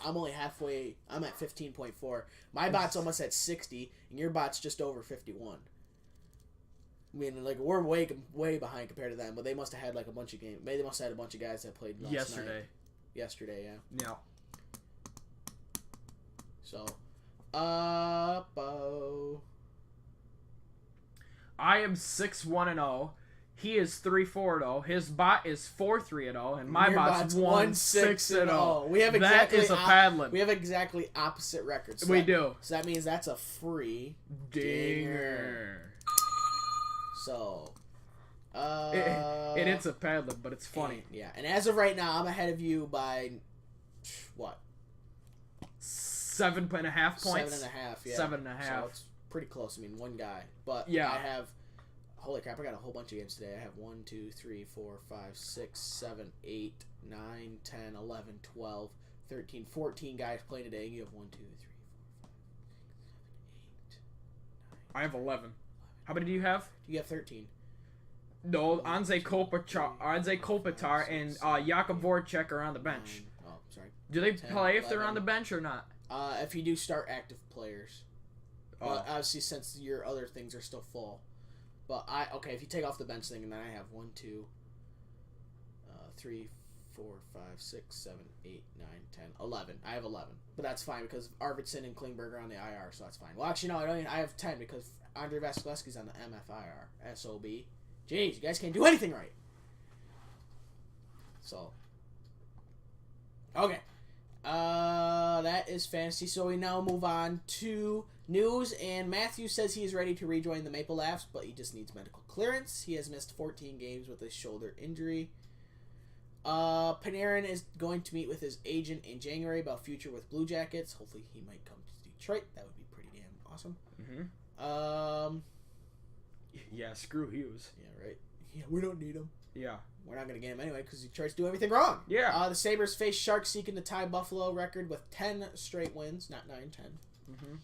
Speaker 1: only halfway. I'm at 15.4. My bot's almost at 60, and your bot's just over 51. I mean, like we're way behind compared to them, but they must have had like a bunch of games. Maybe they must have had a bunch of guys that played
Speaker 2: yesterday.
Speaker 1: Night. Yesterday, yeah.
Speaker 2: Yeah.
Speaker 1: So,
Speaker 2: I am 6-1-0. He is 3-4-0. His bot is 4-3-0, and my
Speaker 1: Your
Speaker 2: bot's 1-6-0.
Speaker 1: We have exactly
Speaker 2: that is a paddling.
Speaker 1: We have exactly opposite records. So
Speaker 2: we do.
Speaker 1: So that means that's a free
Speaker 2: dinger.
Speaker 1: So,
Speaker 2: it's a paddling, but it's funny.
Speaker 1: And as of right now, I'm ahead of you by what?
Speaker 2: 7.5 points.
Speaker 1: 7.5. Yeah.
Speaker 2: 7.5.
Speaker 1: So it's pretty close. I mean, one guy, but
Speaker 2: yeah.
Speaker 1: I have. Holy crap! I got a whole bunch of games today. I have 1, 2, 3, 4, 5, 6, 7, 8, 9, 10, 11, 12, 13, 14 guys playing today. And you have 1, 2, 3, 4, 5, 6, 7, 8, 9.
Speaker 2: I have 11. How many do you have?
Speaker 1: You have 13.
Speaker 2: No, Anze Kopitar and Jakub Voracek are on the bench.
Speaker 1: 9, oh, sorry.
Speaker 2: Do they
Speaker 1: 10,
Speaker 2: play if
Speaker 1: 11.
Speaker 2: they're on the bench or not?
Speaker 1: If you do start active players.
Speaker 2: Oh.
Speaker 1: Obviously, since your other things are still full. But if you take off the bench thing, and then I have 1, 2, 3, 4, 5, 6, 7, 8, 9, 10, 11. I have 11. But that's fine because Arvidsson and Klingberg are on the IR, so that's fine. Well, actually, no, I have 10 because Andre Vasilevsky's on the MFIR. SOB. Jeez, you guys can't do anything right. So. Okay. That is fantasy. So we now move on to news, and Matthew says he is ready to rejoin the Maple Leafs, but he just needs medical clearance. He has missed 14 games with a shoulder injury. Panarin is going to meet with his agent in January about future with Blue Jackets. Hopefully he might come to Detroit. That would be pretty damn awesome.
Speaker 2: Mm-hmm. Yeah, screw Hughes.
Speaker 1: Yeah, right. Yeah, we don't need him.
Speaker 2: Yeah.
Speaker 1: We're not going to get him anyway because Detroit's doing everything wrong.
Speaker 2: Yeah.
Speaker 1: The Sabres face Sharks seeking to tie Buffalo record with 10 straight wins. Not 9, 10.
Speaker 2: Mm-hmm.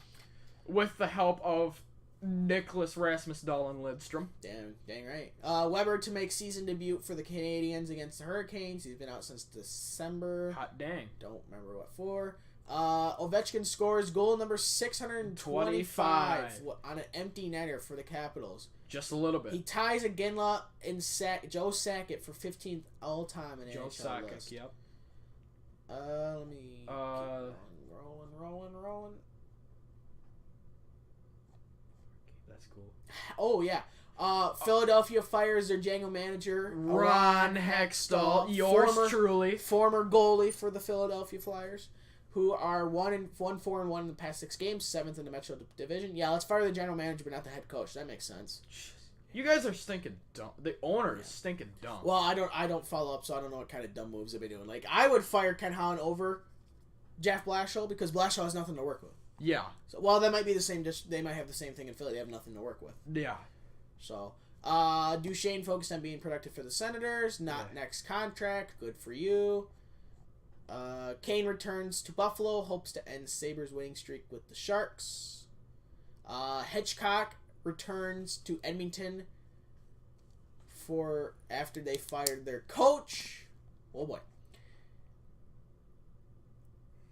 Speaker 2: With the help of Nicholas Rasmus Dahl and Lidstrom.
Speaker 1: Dang right. Weber to make season debut for the Canadiens against the Hurricanes. He's been out since December.
Speaker 2: Hot dang.
Speaker 1: Don't remember what for. Ovechkin scores goal number 625 on an empty netter for the Capitals.
Speaker 2: Just a little bit.
Speaker 1: He ties Iginla and Joe Sakic for 15th all time in NHL list.
Speaker 2: Joe Sakic, yep.
Speaker 1: Let me keep rolling.
Speaker 2: That's cool.
Speaker 1: Oh yeah. Philadelphia fires their general manager
Speaker 2: Ron Hextall, yours truly,
Speaker 1: former goalie for the Philadelphia Flyers, who are 4-1 in the past 6 games, 7th in the Metro Division. Yeah, let's fire the general manager, but not the head coach. That makes sense.
Speaker 2: You guys are stinking dumb. The owner is stinking dumb.
Speaker 1: Well, I don't follow up, so I don't know what kind of dumb moves they've been doing. Like, I would fire Ken Holland over Jeff Blashill because Blashill has nothing to work with.
Speaker 2: Yeah.
Speaker 1: So, well, that might be the same. Just they might have the same thing in Philly. They have nothing to work with.
Speaker 2: Yeah.
Speaker 1: So, Duchesne focused on being productive for the Senators. Not next contract. Good for you. Kane returns to Buffalo, hopes to end Sabres' winning streak with the Sharks. Hitchcock returns to Edmonton after they fired their coach. Oh boy.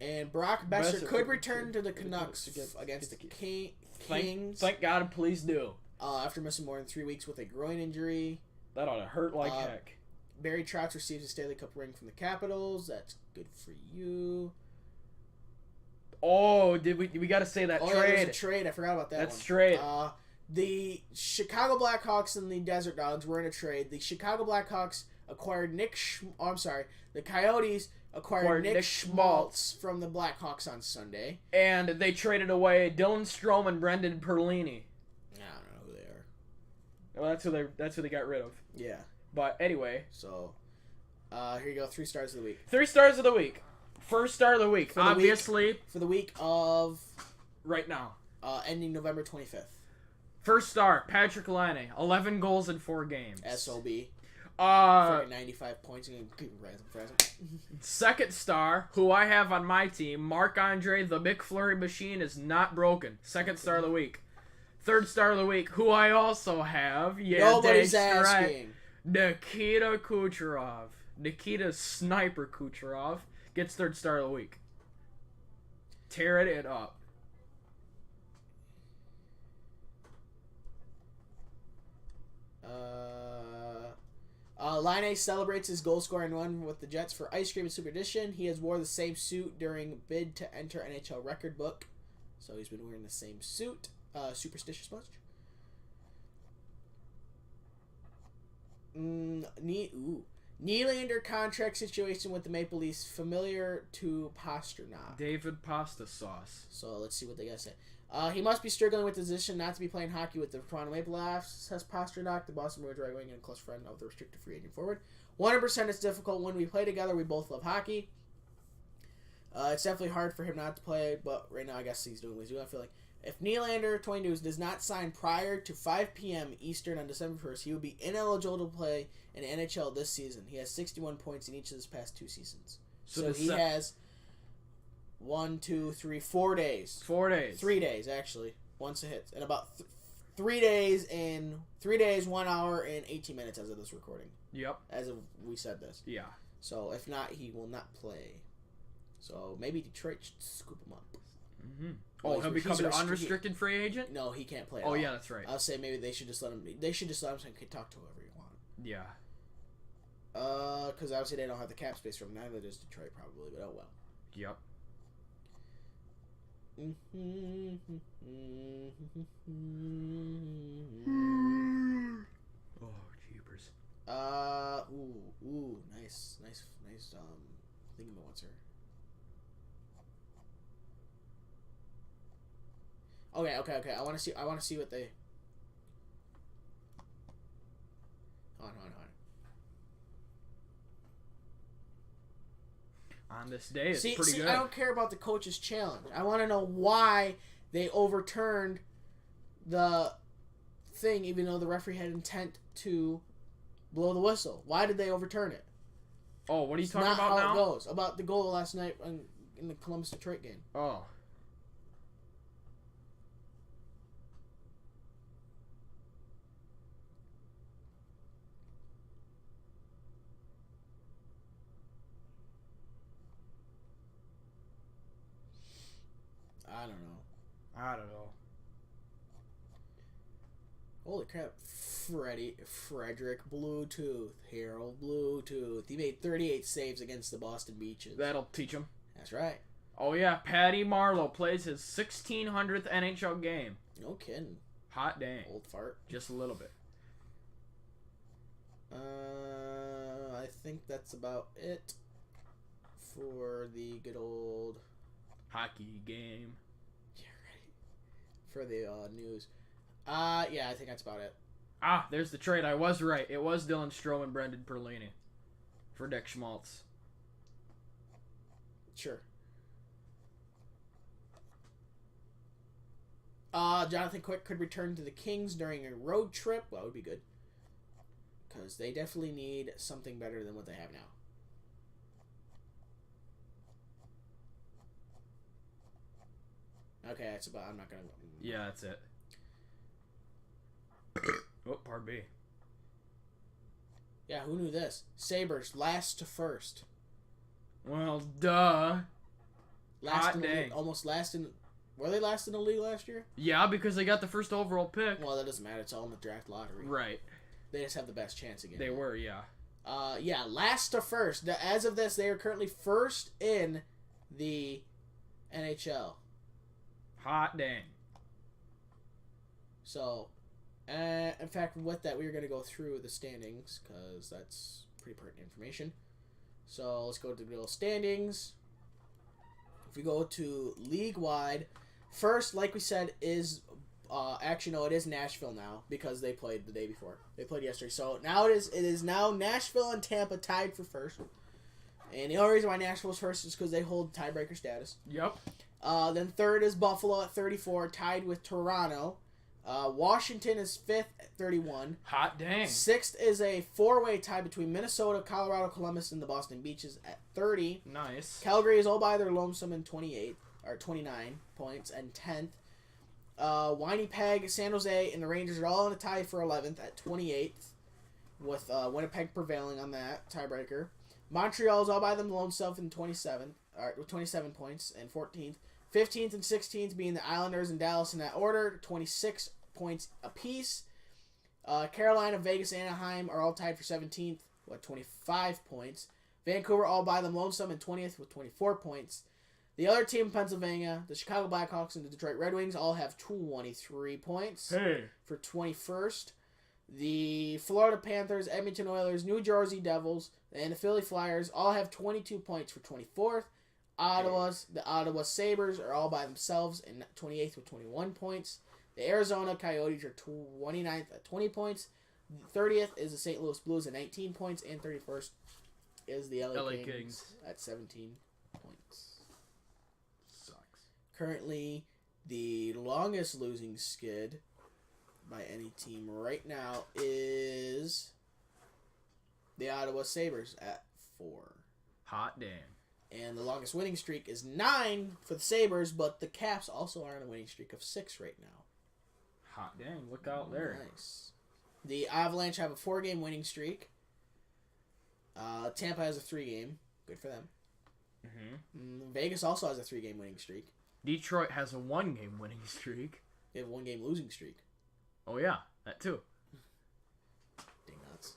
Speaker 1: And Brock Besser could return to the Canucks against the Kings.
Speaker 2: Thank God, please do.
Speaker 1: After missing more than 3 weeks with a groin injury.
Speaker 2: That ought to hurt like heck.
Speaker 1: Barry Trotz receives a Stanley Cup ring from the Capitals. That's good for you.
Speaker 2: Oh, we got to say that trade?
Speaker 1: Yeah, there's a trade. I forgot about that.
Speaker 2: That's
Speaker 1: one.
Speaker 2: trade.
Speaker 1: The Chicago Blackhawks and the Desert Dogs were in a trade. The Chicago Blackhawks acquired the Coyotes acquired Nick Schmaltz from the Blackhawks on Sunday.
Speaker 2: And they traded away Dylan Strome and Brendan Perlini.
Speaker 1: I don't know who they are.
Speaker 2: Well, that's who they got rid of.
Speaker 1: Yeah.
Speaker 2: But anyway.
Speaker 1: So, here you go. 3 stars of the week.
Speaker 2: 3 stars of the week. First star of the week, obviously.
Speaker 1: For the week of...
Speaker 2: Right now.
Speaker 1: Ending November 25th.
Speaker 2: First star, Patrick Laine. 11 goals in 4 games.
Speaker 1: SOB. 95 points.
Speaker 2: Second star, who I have on my team, Marc-Andre, the McFlurry machine is not broken. Second star of the week. Third star of the week, who I also have. Yeah,
Speaker 1: nobody's asking.
Speaker 2: Nikita Kucherov. Nikita Sniper Kucherov gets third star of the week. Tear it up.
Speaker 1: Laine celebrates his goal-scoring run with the Jets for Ice Cream and Super Edition. He has wore the same suit during bid to enter NHL record book. So he's been wearing the same suit. Superstitious much? Nylander contract situation with the Maple Leafs familiar to Pastrnak.
Speaker 2: David Pasta Sauce.
Speaker 1: So let's see what they gotta say. He must be struggling with the decision not to be playing hockey with the Toronto Maple Leafs, says Pastrnak, the Boston Bruins right wing and close friend of the restricted free agent forward. 100% it's difficult when we play together. We both love hockey. It's definitely hard for him not to play, but right now I guess he's doing what he's doing. I feel like if Nylander, 22, does not sign prior to 5 p.m. Eastern on December 1st, he will be ineligible to play in NHL this season. He has 61 points in each of his past 2 seasons. So he has 4 days.
Speaker 2: 4 days.
Speaker 1: 3 days, actually, once it hits. And about 3 days, 1 hour, and 18 minutes as of this recording.
Speaker 2: Yep.
Speaker 1: As of we said this.
Speaker 2: Yeah.
Speaker 1: So if not, he will not play. So maybe Detroit should scoop him up.
Speaker 2: Mm-hmm. Oh, he'll become an unrestricted free agent?
Speaker 1: No, he can't play.
Speaker 2: Oh, yeah, that's right.
Speaker 1: I'll say maybe they should just let him. They should just let him talk to whoever you want.
Speaker 2: Yeah.
Speaker 1: Because obviously they don't have the cap space for him. Neither does Detroit probably, but oh well.
Speaker 2: Yep. Oh, jeepers.
Speaker 1: Nice. Thinking about what's her. Okay. I want to see what they. Hold on.
Speaker 2: On this day, it's pretty good.
Speaker 1: I don't care about the coach's challenge. I want to know why they overturned the thing, even though the referee had intent to blow the whistle. Why did they overturn it?
Speaker 2: Oh, what are you talking about
Speaker 1: now?
Speaker 2: now?
Speaker 1: It goes about the goal last night in the Columbus Detroit game.
Speaker 2: Oh. I don't know.
Speaker 1: Holy crap. Frederick Bluetooth. Harold Bluetooth. He made 38 saves against the Boston Beaches.
Speaker 2: That'll teach him.
Speaker 1: That's right.
Speaker 2: Oh, yeah. Patty Marleau plays his 1600th NHL game.
Speaker 1: No kidding.
Speaker 2: Hot dang.
Speaker 1: Old fart.
Speaker 2: Just a little bit.
Speaker 1: I think that's about it for the good old
Speaker 2: hockey game.
Speaker 1: For the news. Yeah, I think that's about it.
Speaker 2: There's the trade. I was right. It was Dylan Strome and Brendan Perlini for Dick Schmaltz.
Speaker 1: Sure. Jonathan Quick could return to the Kings during a road trip. Well, that would be good. Because they definitely need something better than what they have now. Okay, that's about. I'm not gonna.
Speaker 2: Yeah, that's it. Oh, pardon me.
Speaker 1: Yeah, who knew this? Sabres last to first.
Speaker 2: Well, duh.
Speaker 1: Last in the league, almost last in. Were they last in the league last year?
Speaker 2: Yeah, because they got the first overall pick.
Speaker 1: Well, that doesn't matter. It's all in the draft lottery.
Speaker 2: Right.
Speaker 1: They just have the best chance again.
Speaker 2: They were, yeah.
Speaker 1: Yeah, last to first. As of this, they are currently first in the NHL.
Speaker 2: Hot dang.
Speaker 1: So, in fact, with that, we are going to go through the standings because that's pretty pertinent information. So, let's go to the little standings. If we go to league-wide, first, like we said, is... actually, no, it is Nashville now because they played the day before. They played yesterday. So, now it is now Nashville and Tampa tied for first. And the only reason why Nashville's first is because they hold tiebreaker status.
Speaker 2: Yep.
Speaker 1: Then third is Buffalo at 34, tied with Toronto. Washington is fifth at 31.
Speaker 2: Hot dang.
Speaker 1: Sixth is a four-way tie between Minnesota, Colorado, Columbus, and the Boston Beaches at 30.
Speaker 2: Nice.
Speaker 1: Calgary is all by their lonesome in 29 points, and 10th. Winnipeg, San Jose, and the Rangers are all in a tie for 11th at 28th, with Winnipeg prevailing on that tiebreaker. Montreal is all by them lonesome in 27th, with 27 points and 14th. 15th and 16th being the Islanders and Dallas in that order, 26 points apiece. Carolina, Vegas, Anaheim are all tied for 17th with 25 points. Vancouver all by them lonesome in 20th with 24 points. The other team in Pennsylvania, the Chicago Blackhawks and the Detroit Red Wings, all have 23 points for 21st. The Florida Panthers, Edmonton Oilers, New Jersey Devils, and the Philly Flyers all have 22 points for 24th. The Ottawa Sabres are all by themselves in 28th with 21 points. The Arizona Coyotes are 29th at 20 points. 30th is the St. Louis Blues at 19 points. And 31st is the LA Kings at 17 points.
Speaker 2: Sucks.
Speaker 1: Currently, the longest losing skid by any team right now is the Ottawa Sabres at 4.
Speaker 2: Hot damn.
Speaker 1: And the longest winning streak is 9 for the Sabres, but the Caps also are on a winning streak of 6 right now.
Speaker 2: Hot damn. Look out there.
Speaker 1: Nice. The Avalanche have a 4-game winning streak. Tampa has a 3-game. Good for them. Mm-hmm. Vegas also has a 3-game winning streak.
Speaker 2: Detroit has a 1-game winning streak.
Speaker 1: They have a 1-game losing streak.
Speaker 2: Oh, yeah. That too.
Speaker 1: Dang nuts.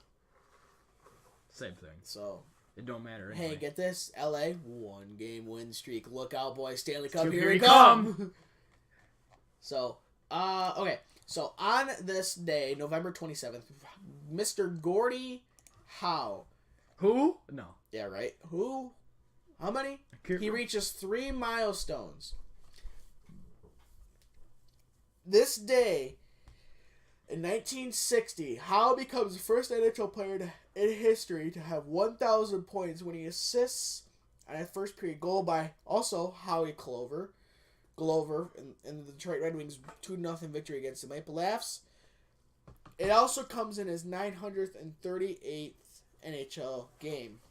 Speaker 2: Same thing.
Speaker 1: So...
Speaker 2: It don't matter anyway.
Speaker 1: Hey, get this. LA, 1-game win streak. Look out, boys. Stanley Cup,
Speaker 2: So
Speaker 1: here we come. So, okay. So, on this day, November 27th, Mr. Gordie Howe.
Speaker 2: Who? No.
Speaker 1: Yeah, right. Who? How many? He reaches 3 milestones. This day, in 1960, Howe becomes the first NHL player in history to have 1,000 points when he assists on a first period goal by also Howie Glover in the Detroit Red Wings 2-0 victory against the Maple Leafs. It also comes in his 938th NHL game.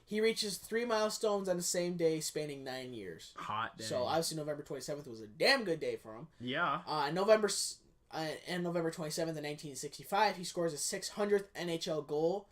Speaker 1: He reaches 3 milestones on the same day, spanning 9 years.
Speaker 2: Hot day.
Speaker 1: So obviously November 27th was a damn good day for him.
Speaker 2: Yeah.
Speaker 1: November 27th in 1965, he scores a 600th NHL goal.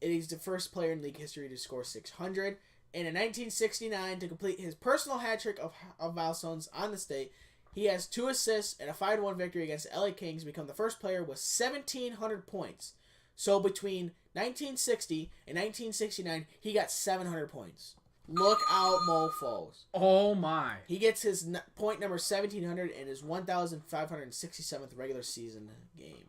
Speaker 1: He's the first player in league history to score 600. And in 1969, to complete his personal hat trick of milestones on this day, he has 2 assists and a 5-1 victory against the LA Kings to become the first player with 1,700 points. So between 1960 and 1969, he got 700 points. Look out, mofos.
Speaker 2: Oh, my.
Speaker 1: He gets his point number 1,700 in his 1,567th regular season game.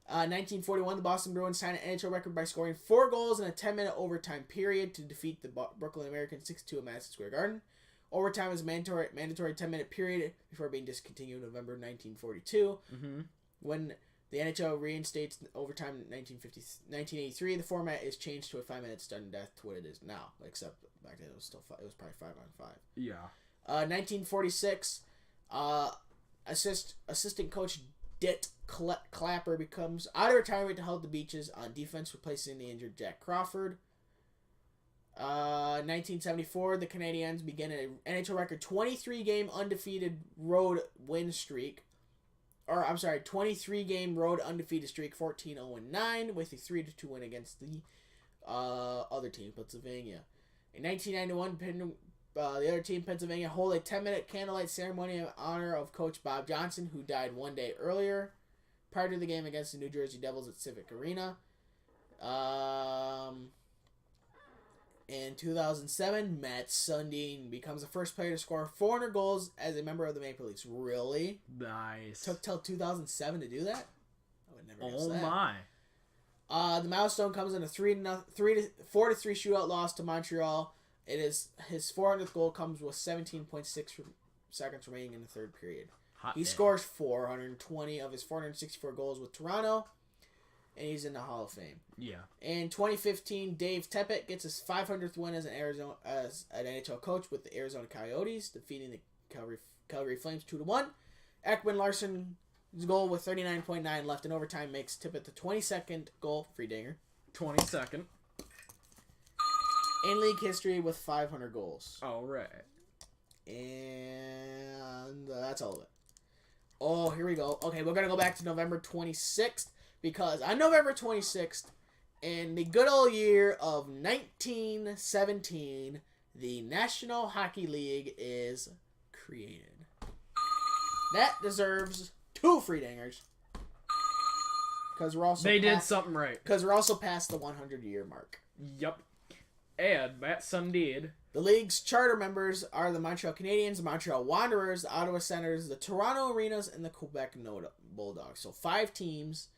Speaker 1: 1941, the Boston Bruins signed an NHL record by scoring 4 goals in a 10-minute overtime period to defeat the Brooklyn Americans 6-2 at Madison Square Garden. Overtime is a mandatory 10-minute period before being discontinued in November 1942. Mm-hmm. When the NHL reinstates overtime in 1983, the format is changed to a 5-minute sudden death to what it is now, except back then it was probably 5-on-5.
Speaker 2: Yeah.
Speaker 1: 1946, assistant coach Dit Clapper becomes out of retirement to help the Beaches on defense, replacing the injured Jack Crawford. 1974, the Canadiens begin an NHL record 23-game undefeated road win streak. 23-game road undefeated streak, 14-0-9, with a 3-2 win against the other team, Pennsylvania. In 1991, the other team, Pennsylvania, hold a 10-minute candlelight ceremony in honor of Coach Bob Johnson, who died 1 day earlier, prior to the game against the New Jersey Devils at Civic Arena. In 2007, Matt Sundin becomes the first player to score 400 goals as a member of the Maple Leafs. Really?
Speaker 2: Nice.
Speaker 1: Took till 2007 to do that? I would never guess that.
Speaker 2: Oh, my.
Speaker 1: The milestone comes in a 4-3 shootout loss to Montreal. It is his 400th goal comes with 17.6 seconds remaining in the third period. He scores 420 of his 464 goals with Toronto, and he's in the Hall of Fame.
Speaker 2: Yeah.
Speaker 1: In 2015, Dave Tepitt gets his 500th win as an NHL coach with the Arizona Coyotes, defeating the Calgary Flames 2-1. Ekman Larsson's goal with 39.9 left in overtime makes Tippett the 22nd goal, free dinger.
Speaker 2: 22nd.
Speaker 1: In league history with 500 goals.
Speaker 2: All right.
Speaker 1: And that's all of it. Oh, here we go. Okay, we're going to go back to November 26th, because on November 26th, in the good old year of 1917, the National Hockey League is created. That deserves 2 free dingers. Because we're also
Speaker 2: did something right.
Speaker 1: Because we're also past the 100-year mark.
Speaker 2: Yup. And Matt Sundin.
Speaker 1: The league's charter members are the Montreal Canadiens, the Montreal Wanderers, the Ottawa Senators, the Toronto Arenas, and the Quebec Bulldogs. So 5 teams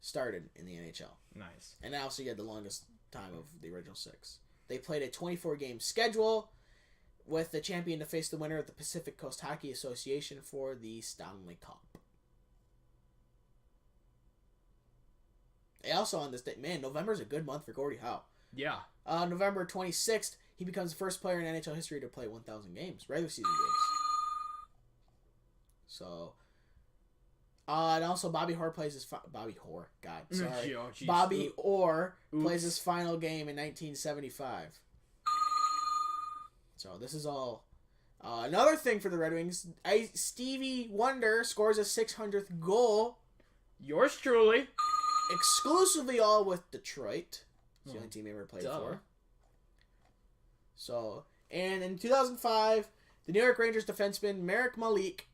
Speaker 1: started in the NHL.
Speaker 2: Nice.
Speaker 1: And also you had the longest time of the original 6. They played a 24-game schedule with the champion to face the winner of the Pacific Coast Hockey Association for the Stanley Cup. They also on this day, man, November's a good month for Gordie Howe.
Speaker 2: Yeah.
Speaker 1: November 26th, he becomes the first player in NHL history to play 1,000 games, regular season games. So, and also Bobby Orr plays his Bobby Orr. God, sorry.
Speaker 2: Oh,
Speaker 1: Bobby Orr plays his final game in 1975. So this is all. Another thing for the Red Wings, Stevie Wonder scores a 600th goal.
Speaker 2: Yours truly.
Speaker 1: Exclusively all with Detroit. It's the only team he ever played for. So, and in 2005, the New York Rangers defenseman Marek Malik,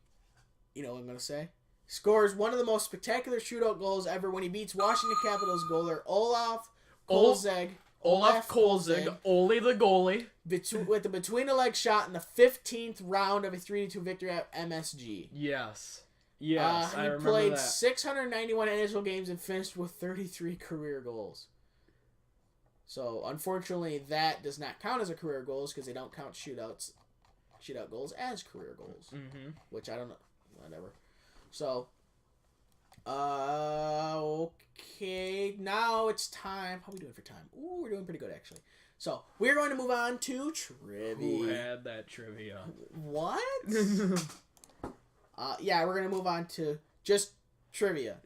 Speaker 1: you know what I'm going to say, scores one of the most spectacular shootout goals ever when he beats Washington Capitals goaler Olaf Kolzig.
Speaker 2: Olaf Kolzig, Ole the goalie.
Speaker 1: With the between-the-leg shot in the 15th round of a 3-2 victory at MSG.
Speaker 2: Yes. Yes, I remember
Speaker 1: that. He played
Speaker 2: that.
Speaker 1: 691 NHL games and finished with 33 career goals. So, unfortunately, that does not count as a career goals because they don't count shootout goals as career goals.
Speaker 2: Mm-hmm.
Speaker 1: Which I don't know. Whatever. So, okay. Now it's time. How are we doing for time? Ooh, we're doing pretty good, actually. So, we're going to move on to trivia.
Speaker 2: Who had that trivia?
Speaker 1: What? Yeah, we're going to move on to just trivia.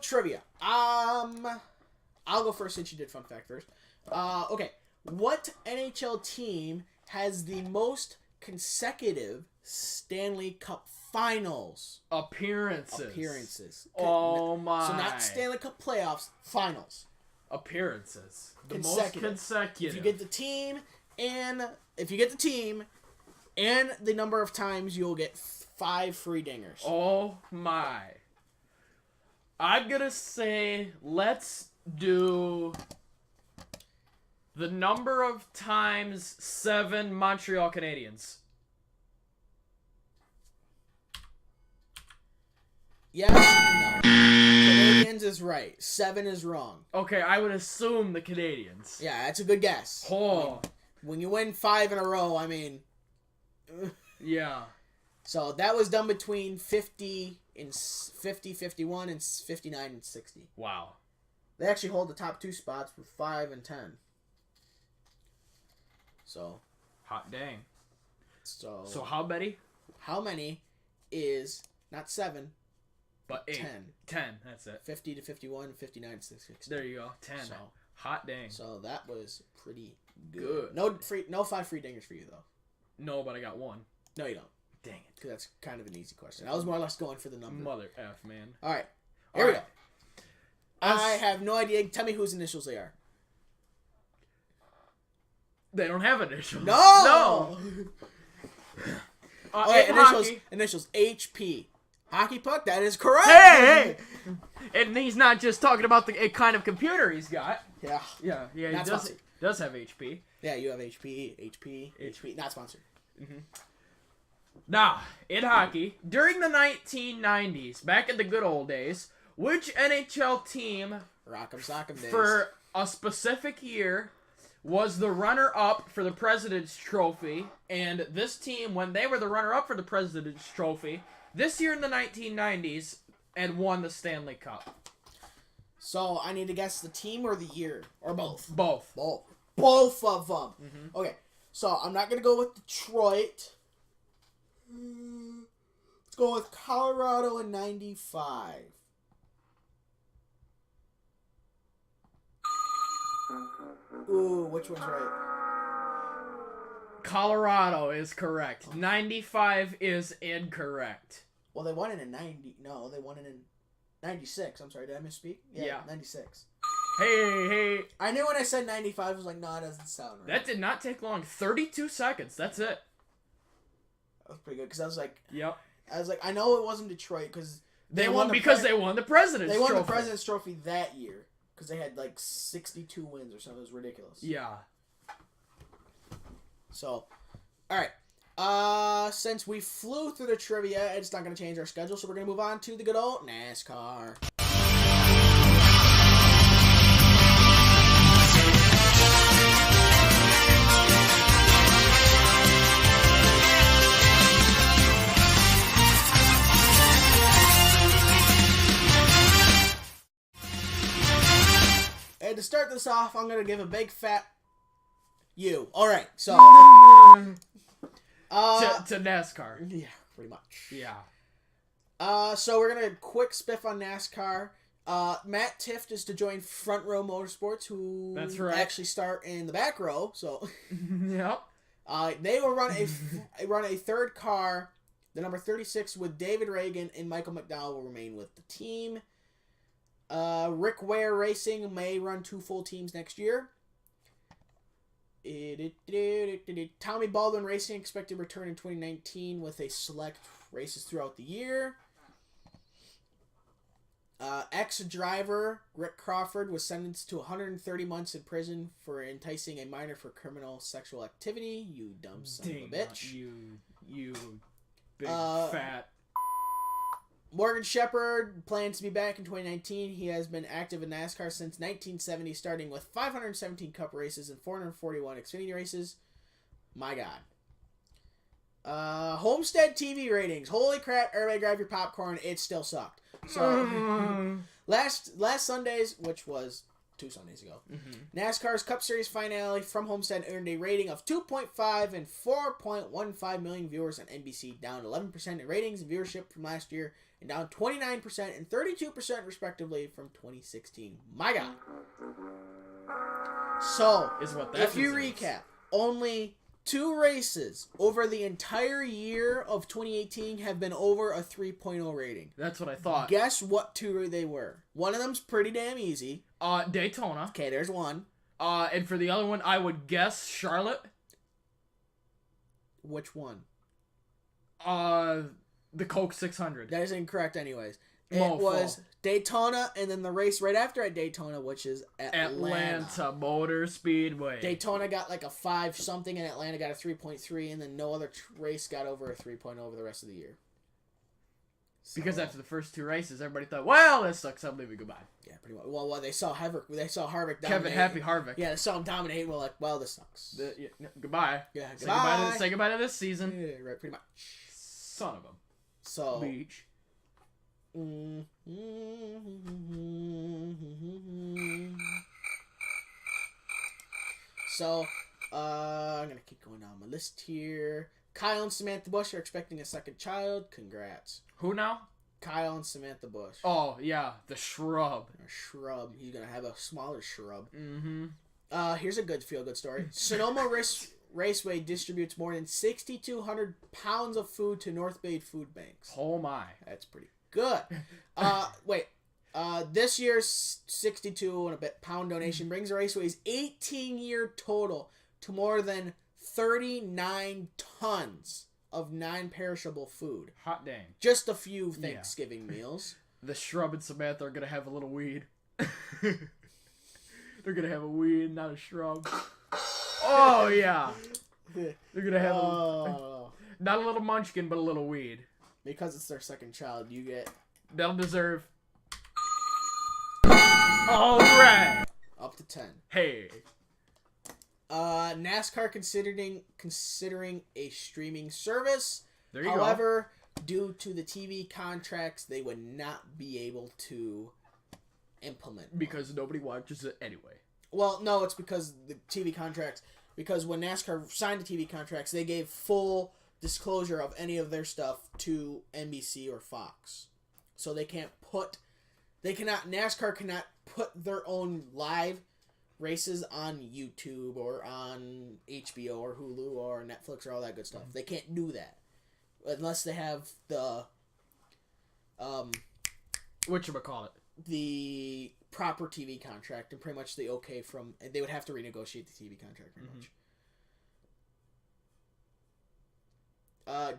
Speaker 1: Trivia. I'll go first since you did fun fact first. Okay. What NHL team has the most consecutive Stanley Cup finals?
Speaker 2: Appearances. Oh my.
Speaker 1: So not Stanley Cup playoffs, finals.
Speaker 2: Appearances. The most consecutive.
Speaker 1: If you get the team and the number of times, you'll get 5 free dingers.
Speaker 2: Oh my. I'm gonna say let's do the number of times 7 Montreal Canadiens.
Speaker 1: Yes and no. Canadiens is right. 7 is wrong.
Speaker 2: Okay, I would assume the Canadiens.
Speaker 1: Yeah, that's a good guess.
Speaker 2: Oh.
Speaker 1: I mean, when you win 5 in a row, I mean...
Speaker 2: Yeah.
Speaker 1: So that was done between 50, 51, and 59 and 60.
Speaker 2: Wow.
Speaker 1: They actually hold the top 2 spots with 5 and 10. So.
Speaker 2: Hot dang.
Speaker 1: So
Speaker 2: how many?
Speaker 1: How many is not 7,
Speaker 2: but 8.
Speaker 1: 10.
Speaker 2: 10, that's it.
Speaker 1: 50 to 51, 59 to 60.
Speaker 2: There you go. 10.
Speaker 1: So,
Speaker 2: hot dang.
Speaker 1: So that was pretty good. No 5 free dingers for you though.
Speaker 2: No, but I got 1.
Speaker 1: No, you don't.
Speaker 2: Dang it.
Speaker 1: Because that's kind of an easy question. I was more or less going for the number.
Speaker 2: Mother F, man.
Speaker 1: All right. Here we go. I have no idea. Tell me whose initials they are.
Speaker 2: They don't have initials.
Speaker 1: No!
Speaker 2: Okay,
Speaker 1: initials HP. Hockey puck, that is correct.
Speaker 2: Hey! And he's not just talking about the kind of computer he's got.
Speaker 1: Yeah.
Speaker 2: Yeah, he does have HP.
Speaker 1: Yeah, you have HP. Not sponsored.
Speaker 2: Mm-hmm. Now, in hockey, during the 1990s, back in the good old days, which NHL team
Speaker 1: Rock'em sock'em days.
Speaker 2: For a specific year was the runner-up for the President's Trophy, and this team, when they were the runner-up for the President's Trophy, this year in the 1990s, and won the Stanley Cup.
Speaker 1: So, I need to guess the team or the year? Or both?
Speaker 2: Both.
Speaker 1: Both of them.
Speaker 2: Mm-hmm.
Speaker 1: Okay, so I'm not going to go with Detroit. Let's go with Colorado in 95. Ooh, which one's right?
Speaker 2: Colorado is correct. 95 is incorrect.
Speaker 1: Well, they won it in 90. No, they won it in... 96. I'm sorry, did I misspeak? Yeah. 96.
Speaker 2: Hey.
Speaker 1: I knew when I said 95, I was like, no, it doesn't sound right.
Speaker 2: That did not take long. 32 seconds. That's it.
Speaker 1: That was pretty good, because I was like...
Speaker 2: Yep.
Speaker 1: I know it wasn't Detroit, because...
Speaker 2: They won because they won the President's Trophy.
Speaker 1: They won the President's Trophy that year, because they had, like, 62 wins or something. It was ridiculous.
Speaker 2: Yeah.
Speaker 1: So, alright. Since we flew through the trivia, it's not going to change our schedule, so we're going to move on to the good old NASCAR. And to start this off, I'm going to give a big fat you. Alright, so...
Speaker 2: to NASCAR.
Speaker 1: Yeah, pretty much.
Speaker 2: Yeah.
Speaker 1: So we're going to quick spiff on NASCAR. Matt Tifft is to join Front Row Motorsports, who
Speaker 2: That's right.
Speaker 1: actually start in the back row. So
Speaker 2: Yep.
Speaker 1: They will run a third car, the number 36, with David Reagan, and Michael McDowell will remain with the team. Rick Ware Racing may run 2 full teams next year. Tommy Baldwin Racing expected to return in 2019 with a select races throughout the year. Ex-driver Rick Crawford was sentenced to 130 months in prison for enticing a minor for criminal sexual activity. You dumb son of a bitch.
Speaker 2: You big fat.
Speaker 1: Morgan Shepherd plans to be back in 2019. He has been active in NASCAR since 1970, starting with 517 Cup races and 441 Xfinity races. My God. Homestead TV ratings. Holy crap, everybody grab your popcorn. It still sucked. So, last Sunday's, which was 2 Sundays ago, NASCAR's Cup Series finale from Homestead earned a rating of 2.5 and 4.15 million viewers on NBC, down 11% in ratings and viewership from last year, and down 29% and 32% respectively from 2016. My God. So, if you recap, only 2 races over the entire year of 2018 have been over a 3.0 rating.
Speaker 2: That's what I thought.
Speaker 1: Guess what 2 they were? One of them's pretty damn easy.
Speaker 2: Daytona.
Speaker 1: Okay, there's one.
Speaker 2: And for the other one, I would guess Charlotte.
Speaker 1: Which one?
Speaker 2: The Coke 600.
Speaker 1: That is incorrect anyways. It was Daytona, and then the race right after at Daytona, which is Atlanta
Speaker 2: Motor Speedway.
Speaker 1: Daytona got like a 5 something, and Atlanta got a 3.3, and then no other race got over a 3.0 over the rest of the year. So,
Speaker 2: because after the first 2 races, everybody thought, well, that sucks. I'm leaving. Goodbye.
Speaker 1: Yeah, pretty much. Well, they saw Harvick dominate.
Speaker 2: Kevin Happy Harvick.
Speaker 1: Yeah, they saw him dominate. We're like, well, this sucks.
Speaker 2: Goodbye.
Speaker 1: Yeah,
Speaker 2: goodbye. Say goodbye to this season.
Speaker 1: Yeah, right, pretty much.
Speaker 2: Son of a
Speaker 1: So.
Speaker 2: Beach.
Speaker 1: So, I'm gonna keep going down my list here. Kyle and Samantha Bush are expecting a second child. Congrats.
Speaker 2: Who now?
Speaker 1: Kyle and Samantha Bush.
Speaker 2: Oh, yeah, the shrub.
Speaker 1: A shrub. He's gonna have a smaller shrub.
Speaker 2: Mm-hmm.
Speaker 1: Here's a good feel-good story. Sonoma Raceway distributes more than 6,200 pounds of food to North Bay food banks.
Speaker 2: Oh my.
Speaker 1: That's pretty good. This year's 62 and a bit pound donation brings the Raceway's 18-year total to more than 39 tons of non-perishable food.
Speaker 2: Hot dang.
Speaker 1: Just a few Thanksgiving meals.
Speaker 2: The shrub and Samantha are going to have a little weed. They're going to have a weed, not a shrub. Oh, yeah. They're going to have not a little munchkin, but a little weed.
Speaker 1: Because it's their second child, you get...
Speaker 2: They'll deserve... All right.
Speaker 1: Up to 10.
Speaker 2: Hey.
Speaker 1: NASCAR considering a streaming service.
Speaker 2: There you go.
Speaker 1: However, due to the TV contracts, they would not be able to implement
Speaker 2: because nobody watches it anyway.
Speaker 1: Well, no, it's because the TV contracts. Because when NASCAR signed the TV contracts, they gave full disclosure of any of their stuff to NBC or Fox. So NASCAR cannot put their own live races on YouTube or on HBO or Hulu or Netflix or all that good stuff. They can't do that unless they have the
Speaker 2: Whatchamacallit?
Speaker 1: The proper TV contract and pretty much the okay from... They would have to renegotiate the TV contract pretty much.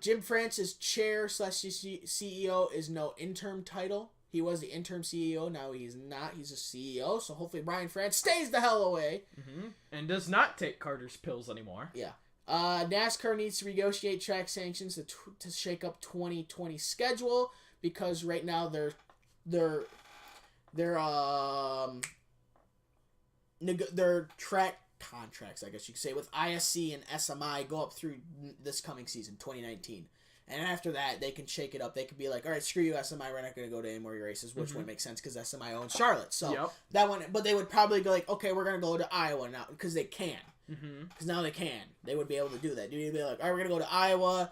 Speaker 1: Jim Francis, chair / CEO, is no interim title. He was the interim CEO. Now he's not. He's a CEO. So hopefully Brian France stays the hell away.
Speaker 2: And does not take Carter's pills anymore.
Speaker 1: Yeah. NASCAR needs to negotiate track sanctions to shake up 2020 schedule because right now their track contracts, I guess you could say, with ISC and SMI go up through this coming season, 2019. And after that, they can shake it up. They could be like, all right, screw you, SMI. We're not going to go to any more races, which wouldn't make sense because SMI owns Charlotte. So that one, but they would probably go like, okay, we're going to go to Iowa now because they can. Because now they can. They would be able to do that. They'd be like, all right, we're going to go to Iowa,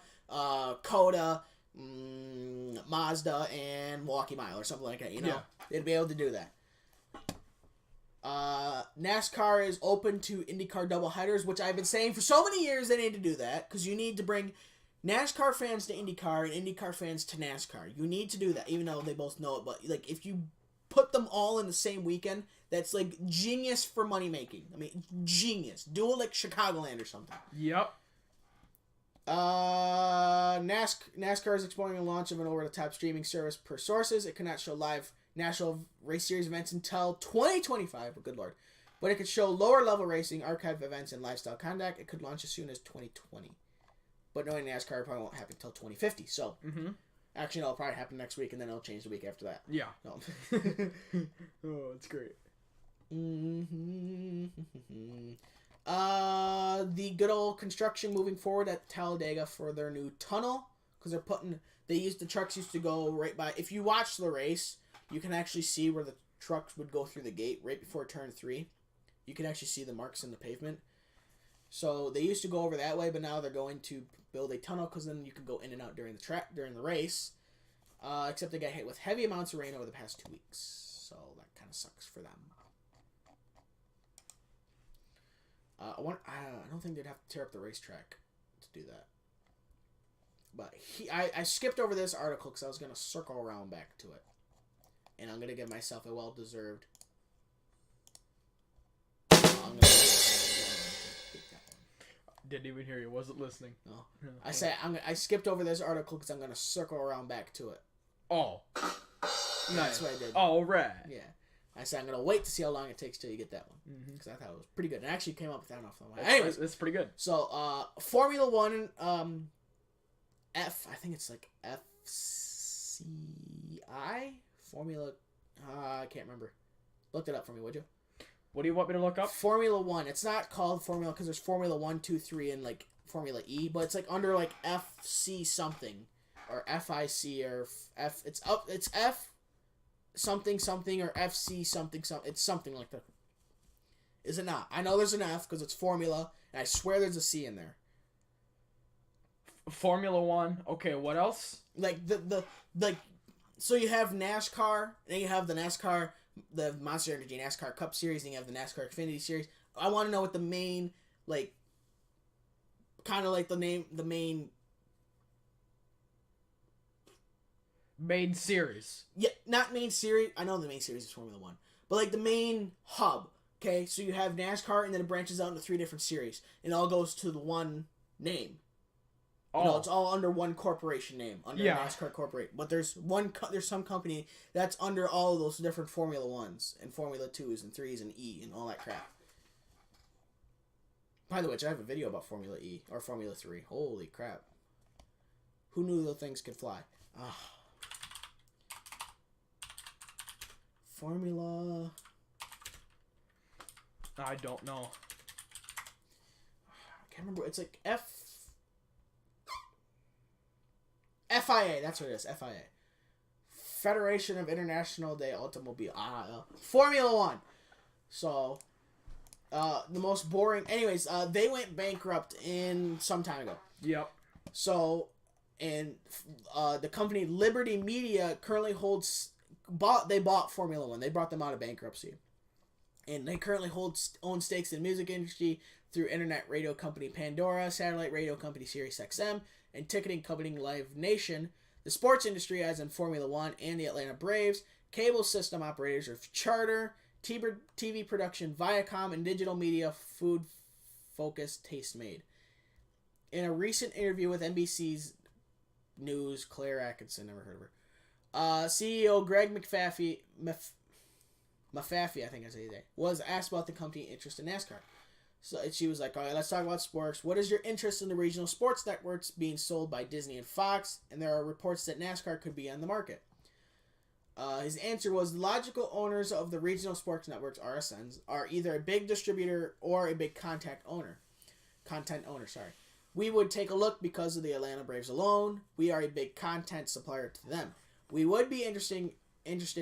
Speaker 1: Coda, Mazda, and Milwaukee Mile or something like that. You know, they'd be able to do that. NASCAR is open to IndyCar doubleheaders, which I've been saying for so many years they need to do that because you need to bring NASCAR fans to IndyCar and IndyCar fans to NASCAR. You need to do that, even though they both know it. But like, if you put them all in the same weekend, that's like genius for money making. I mean, genius. Do it like Chicagoland or something. NASCAR is exploring the launch of an over-the-top streaming service per sources. It cannot show live National Race Series events until 2025. But good lord. But it could show lower-level racing, archive events, and lifestyle conduct. It could launch as soon as 2020. But knowing NASCAR, it probably won't happen until 2050. So, actually, no, it'll probably happen next week, and then it'll change the week after that.
Speaker 2: Yeah.
Speaker 1: No.
Speaker 2: Oh, it's great.
Speaker 1: The good old construction moving forward at Talladega for their new tunnel. Because the trucks used to go right by... If you watch the race, you can actually see where the trucks would go through the gate right before turn 3. You can actually see the marks in the pavement. So they used to go over that way, but now they're going to build a tunnel because then you can go in and out during the race. Except they got hit with heavy amounts of rain over the past 2 weeks, so that kind of sucks for them. I don't think they'd have to tear up the racetrack to do that. But I skipped over this article because I was going to circle around back to it, and I'm going to give myself a well-deserved. I'm gonna
Speaker 2: Didn't even hear you. Wasn't listening.
Speaker 1: No. I skipped over this article because I'm going to circle around back to it.
Speaker 2: Oh.
Speaker 1: Nice. That's what I did.
Speaker 2: All right.
Speaker 1: Yeah. I said I'm going to wait to see how long it takes till you get that one. Because I thought it was pretty good. It actually came up with that off the line. Anyways.
Speaker 2: It's pretty good.
Speaker 1: So, Formula 1, I think it's like FCI? Formula, I can't remember. Look it up for me, would you?
Speaker 2: What do you want me to look up?
Speaker 1: Formula 1. It's not called Formula because there's Formula 1, 2, 3, and like Formula E, but it's like under like FC something or FIC or F. It's F something something or FC something something. It's something like that. Is it not? I know there's an F because it's Formula, and I swear there's a C in there.
Speaker 2: Formula 1. Okay, what else?
Speaker 1: Like so you have NASCAR, and then you have the NASCAR. The Monster Energy NASCAR Cup Series, and you have the NASCAR Xfinity Series. I want to know what the main, like, kind of like the main
Speaker 2: series.
Speaker 1: Yeah, not main series. I know the main series is Formula 1. But, like, the main hub, okay? So you have NASCAR, and then it branches out into 3 different series. And it all goes to the one name. You know, it's all under one corporation name, under NASCAR Corporate. But there's some company that's under all of those different Formula 1s and Formula 2s and 3s and E and all that crap. By the way, I have a video about Formula E or Formula 3. Holy crap. Who knew those things could fly? Formula...
Speaker 2: I don't know.
Speaker 1: I can't remember. It's like FIA, that's what it is. FIA. Federation of International de Automobile. Formula 1. So, the most boring... Anyways, they went bankrupt some time ago.
Speaker 2: Yep.
Speaker 1: So, and the company Liberty Media currently bought Formula 1. They brought them out of bankruptcy. And they currently own stakes in the music industry through internet radio company Pandora, satellite radio company SiriusXM, and ticketing company Live Nation. The sports industry, as in Formula One and the Atlanta Braves, cable system operators are Charter, TV production Viacom, and digital media food-focused Tastemade. In a recent interview with NBC's News, Claire Atkinson, never heard of her, CEO Greg Mafafy, I think I say that, was asked about the company's interest in NASCAR. So she was like, all right, let's talk about sports. What is your interest in the regional sports networks being sold by Disney and Fox? And there are reports that NASCAR could be on the market. His answer was, the logical owners of the regional sports networks, RSNs, are either a big distributor or a big content owner. We would take a look because of the Atlanta Braves alone. We are a big content supplier to them. We would be interested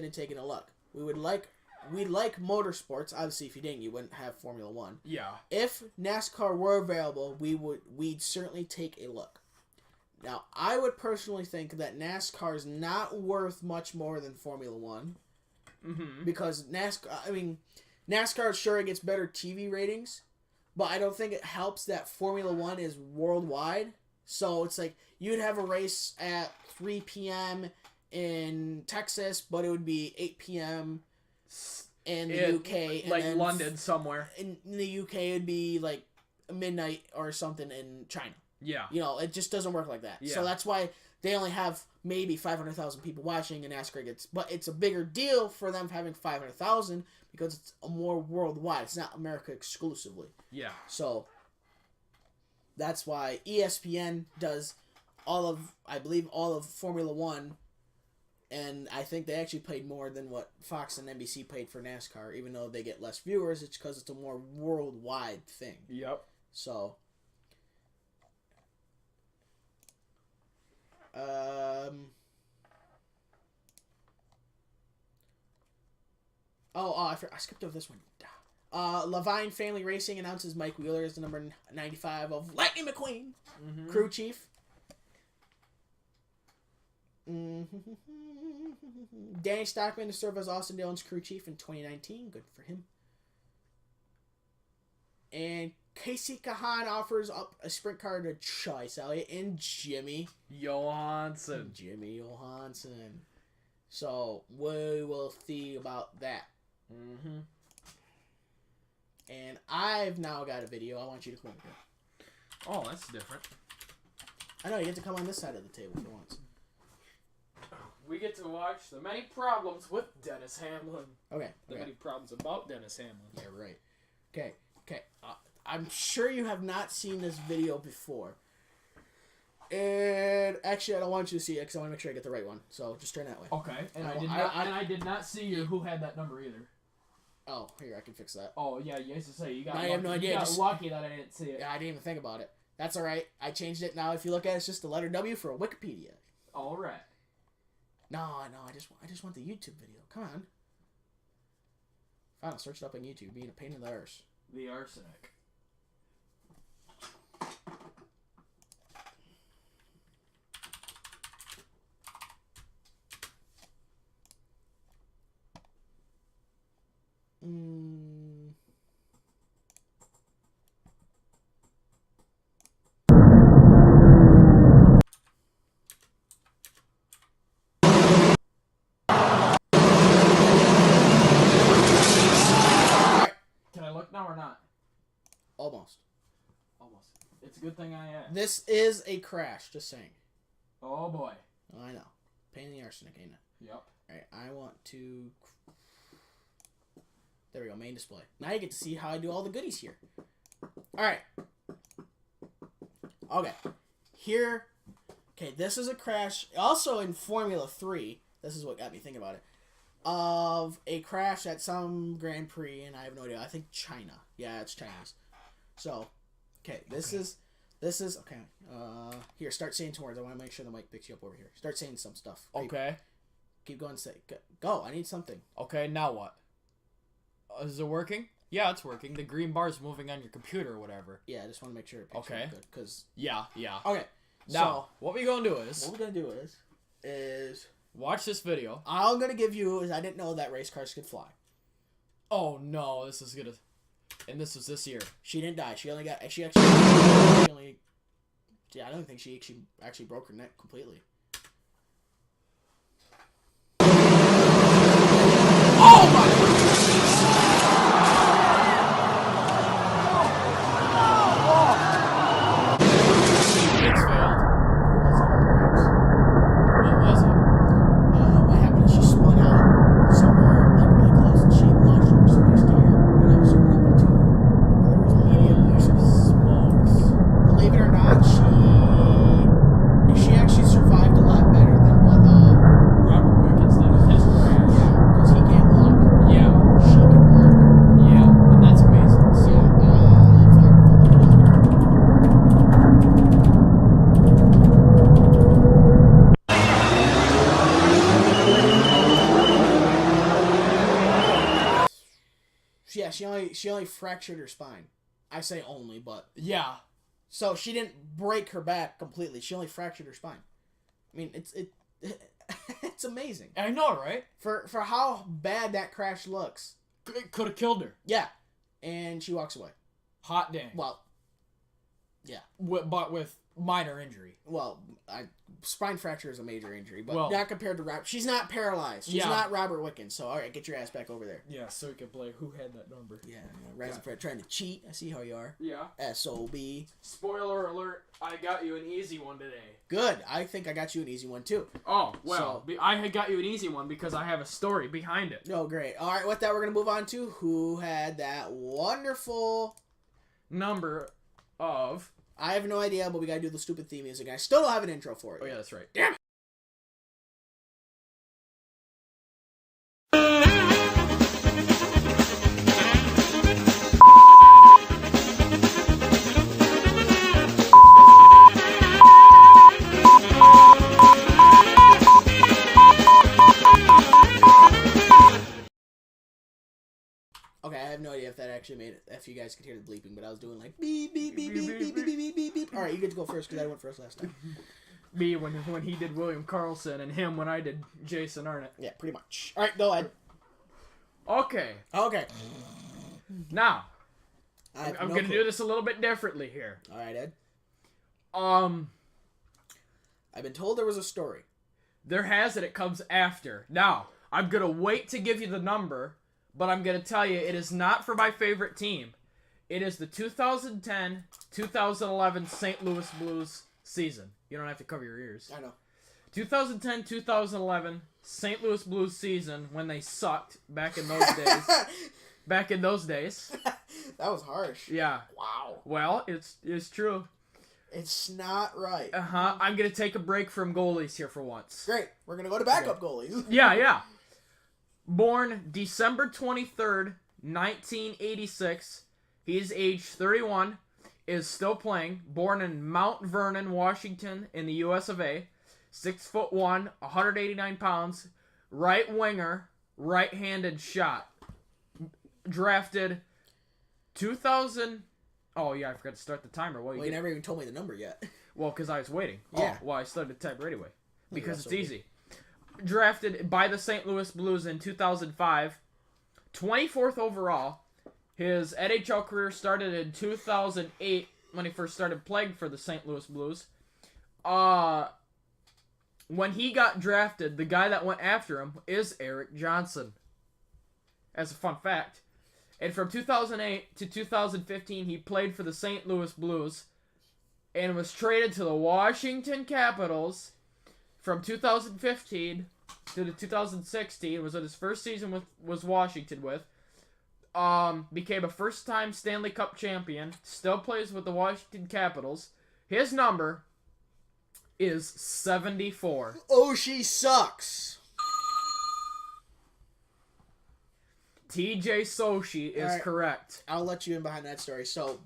Speaker 1: in taking a look. We'd like motorsports. Obviously, if you didn't, you wouldn't have Formula One.
Speaker 2: Yeah.
Speaker 1: If NASCAR were available, we'd certainly take a look. Now, I would personally think that NASCAR is not worth much more than Formula One.
Speaker 2: Mm-hmm.
Speaker 1: Because NASCAR, sure, it gets better TV ratings, but I don't think it helps that Formula One is worldwide. So it's like you'd have a race at 3 p.m. in Texas, but it would be 8 p.m. in the UK.
Speaker 2: Like
Speaker 1: and then
Speaker 2: London somewhere.
Speaker 1: In the UK, it'd be like midnight or something in China.
Speaker 2: Yeah.
Speaker 1: You know, it just doesn't work like that.
Speaker 2: Yeah.
Speaker 1: So that's why they only have maybe 500,000 people watching, and NASCAR gets... But it's a bigger deal for them having 500,000 because it's a more worldwide. It's not America exclusively.
Speaker 2: Yeah.
Speaker 1: So that's why ESPN does I believe all of Formula One, and I think they actually paid more than what Fox and NBC paid for NASCAR, even though they get less viewers. It's because it's a more worldwide thing.
Speaker 2: Yep.
Speaker 1: So... I skipped over this one. Levine Family Racing announces Mike Wheeler as the number 95 of Lightning McQueen, crew chief. Danny Stockman to serve as Austin Dillon's crew chief in 2019. Good for him. And Casey Kahan offers up a sprint car to Chase Elliott and Jimmy
Speaker 2: Johansson.
Speaker 1: So we will see about that.
Speaker 2: Mm-hmm.
Speaker 1: And I've now got a video. I want you to come over here.
Speaker 2: Oh, that's different.
Speaker 1: I know, you get to come on this side of the table for once.
Speaker 2: We get to watch the many problems with Dennis Hamlin.
Speaker 1: Okay.
Speaker 2: The many problems about Dennis Hamlin.
Speaker 1: Yeah, right. Okay. I'm sure you have not seen this video before. And actually, I don't want you to see it because I want to make sure I get the right one. So just turn that way.
Speaker 2: Okay. And I did not see who had that number either.
Speaker 1: Oh, here, I can fix that.
Speaker 2: Oh, yeah, you used to say you got
Speaker 1: I have no idea.
Speaker 2: You got lucky that I didn't see it.
Speaker 1: Yeah, I didn't even think about it. That's all right. I changed it. Now, if you look at it, it's just the letter W for Wikipedia.
Speaker 2: All right.
Speaker 1: No, I just want the YouTube video. Come on. Fine, I'll search it up on YouTube. Being a pain in the arse.
Speaker 2: The arsenic. Can I look now or not?
Speaker 1: Almost.
Speaker 2: It's a good thing I asked.
Speaker 1: This is a crash, just saying.
Speaker 2: Oh, boy.
Speaker 1: Oh, I know. Pain in the arsenic, ain't it?
Speaker 2: Yep.
Speaker 1: Alright, I want to... There we go, main display. Now you get to see how I do all the goodies here. Alright. Okay. Here... Okay, this is a crash. Also in Formula 3, this is what got me thinking about it, of a crash at some Grand Prix, and I have no idea. I think China. Yeah, it's Chinese. So, okay, this is... Okay, here, start saying some words. I want to make sure the mic picks you up over here. Start saying some stuff.
Speaker 2: Okay.
Speaker 1: Keep going, say... Go, I need something.
Speaker 2: Okay, now what? Is it working? Yeah, it's working. The green bar's moving on your computer or whatever.
Speaker 1: Yeah, I just want to make sure it picks you up good, because...
Speaker 2: Yeah.
Speaker 1: Okay,
Speaker 2: Now, what we're going to do is...
Speaker 1: What we're going to do is...
Speaker 2: Watch this video.
Speaker 1: All I'm going to give you is I didn't know that race cars could fly.
Speaker 2: Oh, no, this is gonna... And this was this year.
Speaker 1: She didn't die. I don't think she actually broke her neck completely. she only fractured her spine. I say only, but
Speaker 3: Yeah.
Speaker 1: so she didn't break her back completely. She only fractured her spine. I mean, it's amazing.
Speaker 3: I know, right?
Speaker 1: For how bad that crash looks.
Speaker 3: It could have killed her.
Speaker 1: Yeah. And she walks away.
Speaker 3: Hot dang.
Speaker 1: Well, yeah.
Speaker 3: But with minor injury.
Speaker 1: Well, spine fracture is a major injury, but
Speaker 3: Well,
Speaker 1: not compared to Rob. She's not paralyzed. She's
Speaker 3: Yeah.
Speaker 1: not Robert Wickens. So, all right, get your ass back over there.
Speaker 3: Yeah, so we can play who had that number.
Speaker 1: Yeah, Rising Fred trying to cheat. I see how you are.
Speaker 2: Yeah.
Speaker 1: SOB.
Speaker 2: Spoiler alert, I got you an easy one today.
Speaker 1: Good. I think I got you an easy one, too.
Speaker 2: Oh, well, I had got you an easy one because I have a story behind it.
Speaker 1: Oh, great. All right, with that, we're going to move on to who had that wonderful
Speaker 2: Number of...
Speaker 1: I have no idea, but we got to do the stupid theme music. I still don't have an intro for it.
Speaker 2: Oh, yeah, that's right.
Speaker 1: Damn it. Okay, I have no idea if that actually made it, if you guys could hear the bleeping, but I was doing like beep, beep, beep, beep, beep, beep, beep, beep, beep. All right, you get to go first because I went first last time.
Speaker 2: Me when he did William Carlson and him when I did Jason Arnott.
Speaker 1: Yeah, pretty much. All right, go ahead.
Speaker 2: Okay.
Speaker 1: Okay.
Speaker 2: Now,
Speaker 1: I'm
Speaker 2: I'm going to do this a little bit differently here.
Speaker 1: All right, Ed.
Speaker 2: I've
Speaker 1: been told there was a story.
Speaker 2: There has it comes after. Now, I'm going to wait to give you the number, but I'm going to tell you it is not for my favorite team. It is the 2010-2011 St. Louis Blues season. You don't have to cover your ears.
Speaker 1: I know.
Speaker 2: 2010-2011 St. Louis Blues season when they sucked back in those days. Back in those days.
Speaker 1: That was harsh.
Speaker 2: Yeah.
Speaker 1: Wow.
Speaker 2: Well, it's true.
Speaker 1: It's not right.
Speaker 2: Uh-huh. I'm going to take a break from goalies here for once.
Speaker 1: Great. We're going to go to backup goalies.
Speaker 2: Yeah. Born December 23rd, 1986. He's age 31. Is still playing. Born in Mount Vernon, Washington, in the U.S. of A. 6'1", 189 pounds. Right winger. Right-handed shot. Drafted 2000... Oh, yeah, I forgot to start the timer. Well,
Speaker 1: you never even told me the number yet.
Speaker 2: Well, because I was waiting.
Speaker 1: Yeah.
Speaker 2: Oh, well, I started to type right away. Because it's
Speaker 1: so
Speaker 2: easy. Drafted by the St. Louis Blues in 2005. 24th overall. His NHL career started in 2008 when he first started playing for the St. Louis Blues. When he got drafted, the guy that went after him is Eric Johnson. As a fun fact. And from 2008 to 2015, he played for the St. Louis Blues and was traded to the Washington Capitals from 2015 to the 2016. Was his first season was Washington with. Became a first-time Stanley Cup champion. Still plays with the Washington Capitals. His number is 74.
Speaker 1: Oh, she sucks.
Speaker 2: TJ Sochi is
Speaker 1: right.
Speaker 2: correct.
Speaker 1: I'll let you in behind that story. So,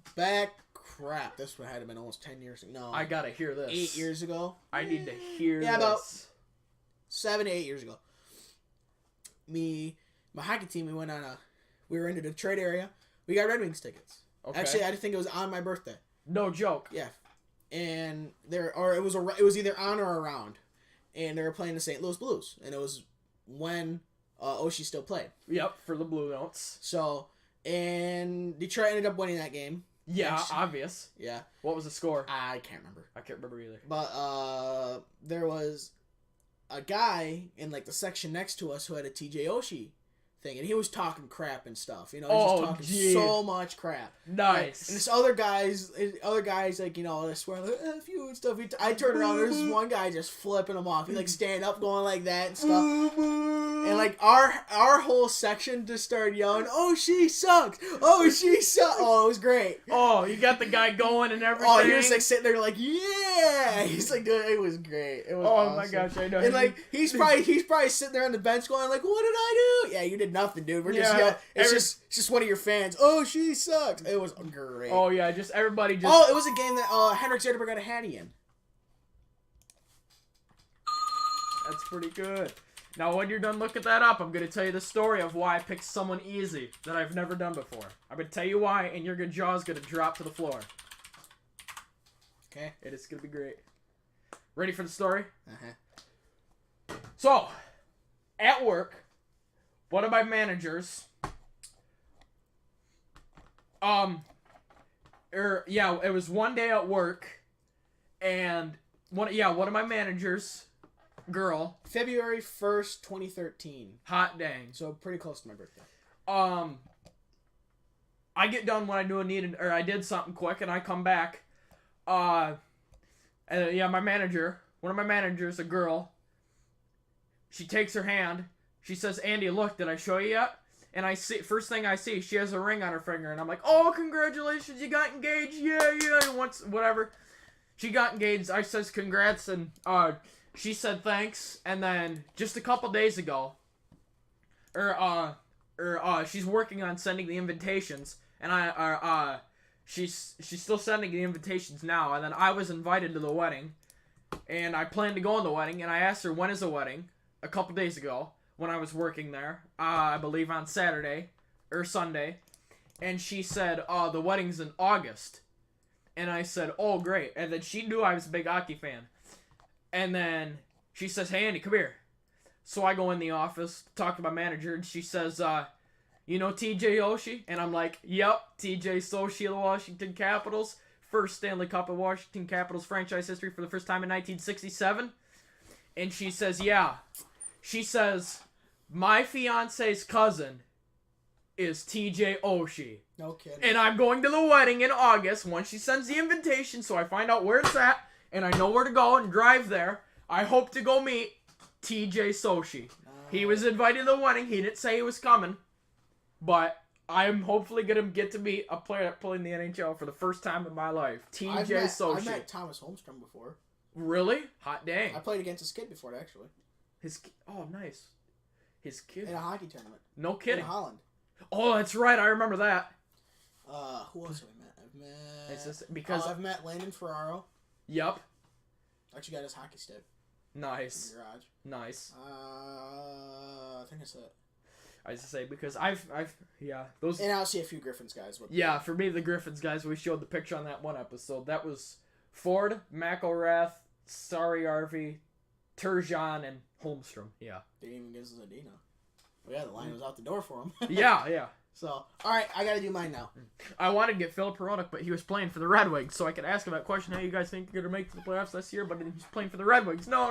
Speaker 1: crap. This one had to been almost 10 years ago. No.
Speaker 2: I gotta hear this.
Speaker 1: 8 years ago.
Speaker 2: I need to hear this.
Speaker 1: Yeah, about 7 to 8 years ago. My hockey team, we were in the Detroit area. We got Red Wings tickets.
Speaker 2: Okay.
Speaker 1: Actually, I think it was on my birthday.
Speaker 2: No joke.
Speaker 1: Yeah. And it was either on or around. And they were playing the St. Louis Blues. And it was when Oshie still played.
Speaker 2: Yep, for the Blue Notes.
Speaker 1: So, and Detroit ended up winning that game.
Speaker 2: Yeah, obvious.
Speaker 1: Yeah.
Speaker 2: What was the score?
Speaker 1: I can't remember.
Speaker 2: I can't remember either.
Speaker 1: But there was a guy in like the section next to us who had a TJ Oshie thing, and he was talking crap and stuff. You know, he was just talking so much crap.
Speaker 2: Nice.
Speaker 1: And this other guys like, you know, they swear like F you and stuff. I turned around, there's this one guy just flipping him off. He like stand up going like that and stuff. And like our whole section just started yelling, "Oh, she sucks! Oh, she sucks!" Oh, it was great.
Speaker 2: Oh, you got the guy going and everything.
Speaker 1: Oh, he was like sitting there like, yeah. He's like, dude, it was great. It was awesome.
Speaker 2: My gosh, I know.
Speaker 1: And like he's probably sitting there on the bench going like, "What did I do?" Yeah, you did nothing, dude. We're just yelling. It's just one of your fans. Oh, she sucks. It was great.
Speaker 2: Oh yeah, just everybody just.
Speaker 1: Oh, it was a game that Henrik Zetterberg got a Hattie in.
Speaker 2: That's pretty good. Now, when you're done looking that up, I'm going to tell you the story of why I picked someone easy that I've never done before. I'm going to tell you why, and your jaw's going to drop to the floor.
Speaker 1: Okay.
Speaker 2: It is going to be great. Ready for the story?
Speaker 1: Uh-huh.
Speaker 2: So, at work, one of my managers, it was one day at work, and one of my managers, girl,
Speaker 1: February 1st, 2013.
Speaker 2: hot dang.
Speaker 1: So pretty close to my birthday.
Speaker 2: I get done when I did something quick, and I come back, my manager, one of my managers, a girl, she takes her hand, she says, Andy, look, did I show you yet? And I see, first thing I see, she has a ring on her finger, and I'm like, oh, congratulations, you got engaged, yeah, whatever. She got engaged, I says congrats, and, she said thanks, and then, just a couple days ago, she's working on sending the invitations, and she's still sending the invitations now, and then I was invited to the wedding, and I planned to go on the wedding, and I asked her, when is the wedding, a couple days ago, when I was working there, I believe on Saturday, or Sunday, and she said, the wedding's in August, and I said, oh, great, and then she knew I was a big hockey fan, and then she says, hey, Andy, come here. So I go in the office, talk to my manager, and she says, you know TJ Oshie? And I'm like, yep, TJ Oshie of the Washington Capitals. First Stanley Cup of Washington Capitals franchise history for the first time in 1967. And she says, yeah. She says, my fiance's cousin is TJ Oshie.
Speaker 1: No kidding.
Speaker 2: And I'm going to the wedding in August once she sends the invitation, so I find out where it's at, and I know where to go and drive there. I hope to go meet TJ Oshie. He was invited to the wedding. He didn't say he was coming. But I'm hopefully going to get to meet a player that played in the NHL for the first time in my life. TJ Oshie.
Speaker 1: I've met Thomas Holmstrom before.
Speaker 2: Really? Hot dang.
Speaker 1: I played against his kid before, actually.
Speaker 2: Oh, nice. His kid?
Speaker 1: In a hockey tournament.
Speaker 2: No kidding.
Speaker 1: In Holland.
Speaker 2: Oh, that's right. I remember that.
Speaker 1: Who else have I met? I've met Landon Ferraro.
Speaker 2: Yep.
Speaker 1: Actually got his hockey stick.
Speaker 2: Nice.
Speaker 1: In the garage.
Speaker 2: Nice.
Speaker 1: I think that's it.
Speaker 2: I used to say because I've those.
Speaker 1: And I'll see a few Griffins guys.
Speaker 2: Yeah, for me the Griffins guys, we showed the picture on that one episode. That was Ford, McElrath, Sarri-Arvi, Turgeon, and Holmstrom. Yeah.
Speaker 1: They didn't even give us a Dino. Well, yeah, the line was out the door for him.
Speaker 2: Yeah.
Speaker 1: So, all right, I got to do mine now.
Speaker 2: I wanted to get Phil Peronic, but he was playing for the Red Wings, so I could ask him that question, how you guys think you're going to make the playoffs this year, but he's playing for the Red Wings. No.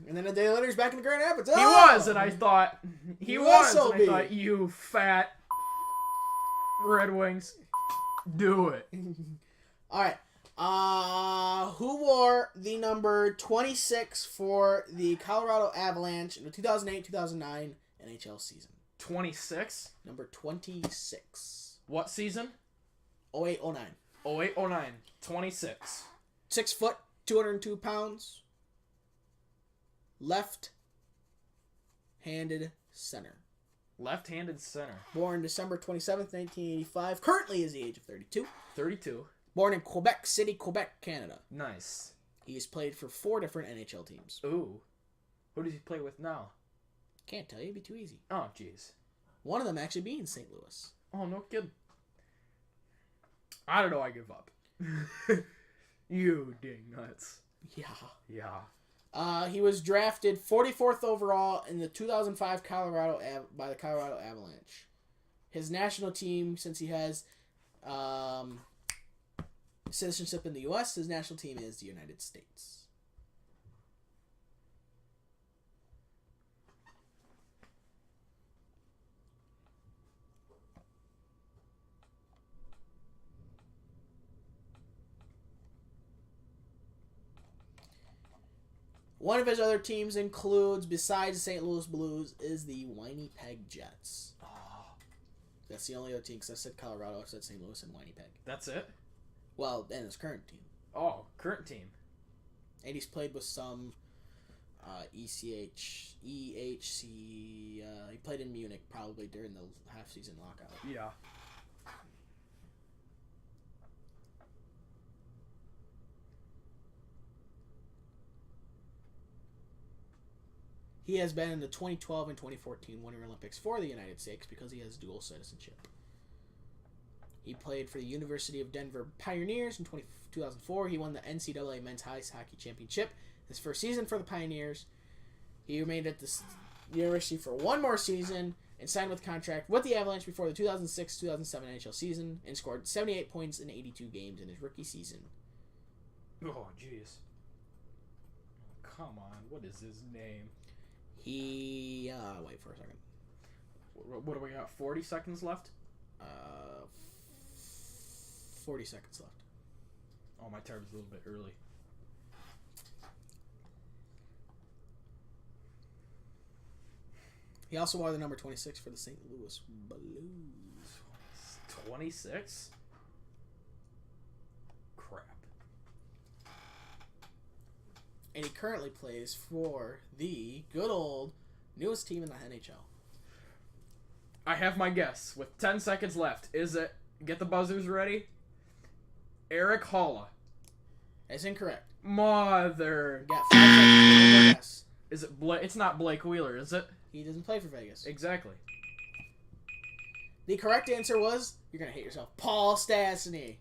Speaker 1: And then a day later, he's back in the Grand Rapids.
Speaker 2: He was, and I thought, I thought, you fat Red Wings, do it.
Speaker 1: All right. Who wore the number 26 for the Colorado Avalanche in the 2008-2009 NHL season?
Speaker 2: 26?
Speaker 1: Number 26.
Speaker 2: What season?
Speaker 1: 08-09.
Speaker 2: 08-09. 26.
Speaker 1: 6 foot, 202 pounds. Left-handed center.
Speaker 2: Left-handed center.
Speaker 1: Born December 27th, 1985. Currently is the age of 32.
Speaker 2: 32.
Speaker 1: Born in Quebec City, Quebec, Canada.
Speaker 2: Nice.
Speaker 1: He has played for 4 different NHL teams.
Speaker 2: Ooh. Who does he play with now?
Speaker 1: Can't tell you. It'd be too easy.
Speaker 2: Oh, jeez.
Speaker 1: One of them actually being St. Louis.
Speaker 2: Oh, no kidding. I don't know. I give up. You dang nuts.
Speaker 1: Yeah. He was drafted 44th overall in the 2005 by the Colorado Avalanche. His national team, since he has citizenship in the U.S., his national team is the United States. One of his other teams includes, besides the St. Louis Blues, is the Winnipeg Jets. Oh. That's the only other team, because I said Colorado, I said St. Louis, and Winnipeg.
Speaker 2: That's it?
Speaker 1: Well, and his current team.
Speaker 2: Oh, current team.
Speaker 1: And he's played with some EHC. He played in Munich probably during the half-season lockout.
Speaker 2: Yeah.
Speaker 1: He has been in the 2012 and 2014 Winter Olympics for the United States because he has dual citizenship. He played for the University of Denver Pioneers in 2004. He won the NCAA Men's Ice Hockey Championship his first season for the Pioneers. He remained at the university for one more season and signed with a contract with the Avalanche before the 2006-2007 NHL season and scored 78 points in 82 games in his rookie season.
Speaker 2: Oh, jeez. Come on, what is his name?
Speaker 1: He... wait for a second.
Speaker 2: What do we got, 40 seconds left?
Speaker 1: 40 seconds left.
Speaker 2: Oh, my time's a little bit early.
Speaker 1: He also wore the number 26 for the St. Louis Blues.
Speaker 2: 26? Crap.
Speaker 1: And he currently plays for the good old newest team in the NHL.
Speaker 2: I have my guess. With 10 seconds left. Is it... Get the buzzers ready. Eric Holla.
Speaker 1: That's incorrect.
Speaker 2: Mother.
Speaker 1: You got 5 seconds. Yes.
Speaker 2: Is it Blake? It's not Blake Wheeler, is it?
Speaker 1: He doesn't play for Vegas.
Speaker 2: Exactly.
Speaker 1: The correct answer was, you're going to hate yourself, Paul Stastny.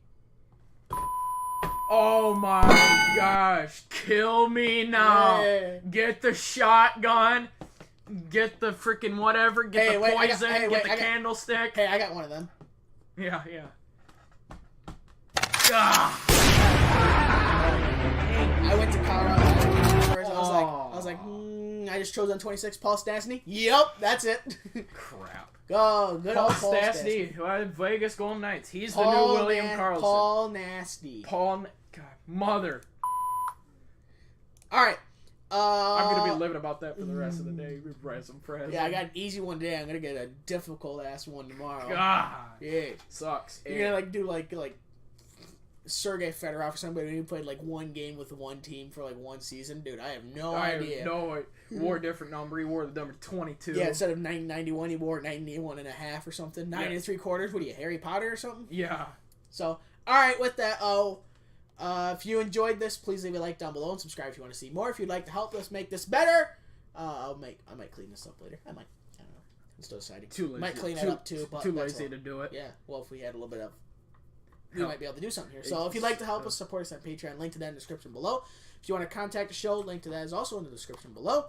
Speaker 2: Oh my gosh. Kill me now.
Speaker 1: Yeah.
Speaker 2: Get the shotgun. Get the freaking whatever. Get the poison. Get the candlestick.
Speaker 1: Hey, I got one of them.
Speaker 2: Yeah, yeah. Ah.
Speaker 1: I went to Colorado. I was like, I just chose on 26, Paul Stastny. Yep, that's it.
Speaker 2: Crap.
Speaker 1: Go, good
Speaker 2: Paul
Speaker 1: old Paul Stastny.
Speaker 2: Vegas Golden Knights. He's
Speaker 1: Paul
Speaker 2: the new William Karlsson.
Speaker 1: Paul Nasty.
Speaker 2: God, mother.
Speaker 1: All right.
Speaker 2: I'm gonna be living about that for the rest of the day. Present.
Speaker 1: Yeah, I got an easy one today. I'm gonna get a difficult ass one tomorrow.
Speaker 2: God.
Speaker 1: Yeah.
Speaker 2: Sucks.
Speaker 1: You're gonna do like Sergei Fedorov or somebody who played like one game with one team for like one season. Dude, I have no idea.
Speaker 2: No, wore a different number. He wore the number 22.
Speaker 1: Yeah, instead of 991, he wore 91 and a half or something. 9 and 3/4. What are you, Harry Potter or something?
Speaker 2: Yeah.
Speaker 1: So, all right, with that, if you enjoyed this, please leave a like down below and subscribe if you want to see more. If you'd like to help us make this better, I might clean this up later. I don't know. I'm still deciding.
Speaker 2: Too lazy.
Speaker 1: Might clean it up too, but
Speaker 2: too lazy to do it.
Speaker 1: Yeah. Well, if we had a little bit of, we might be able to do something here. So if you'd like to help us, support us on Patreon. Link to that in the description below. If you want to contact the show, link to that is also in the description below.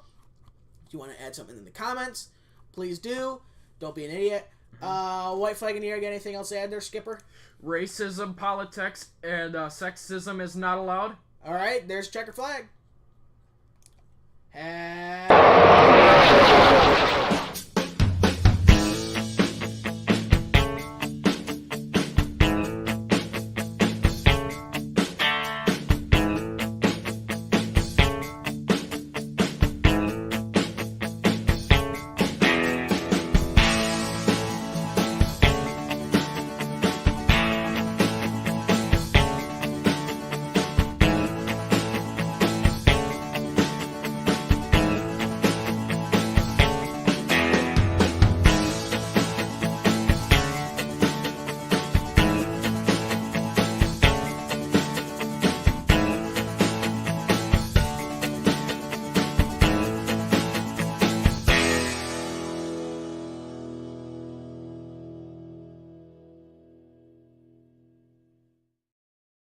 Speaker 1: If you want to add something in the comments, please do. Don't be an idiot. White flag in the air. Got anything else to add there, Skipper?
Speaker 2: Racism, politics, and sexism is not allowed.
Speaker 1: All right, there's checker flag.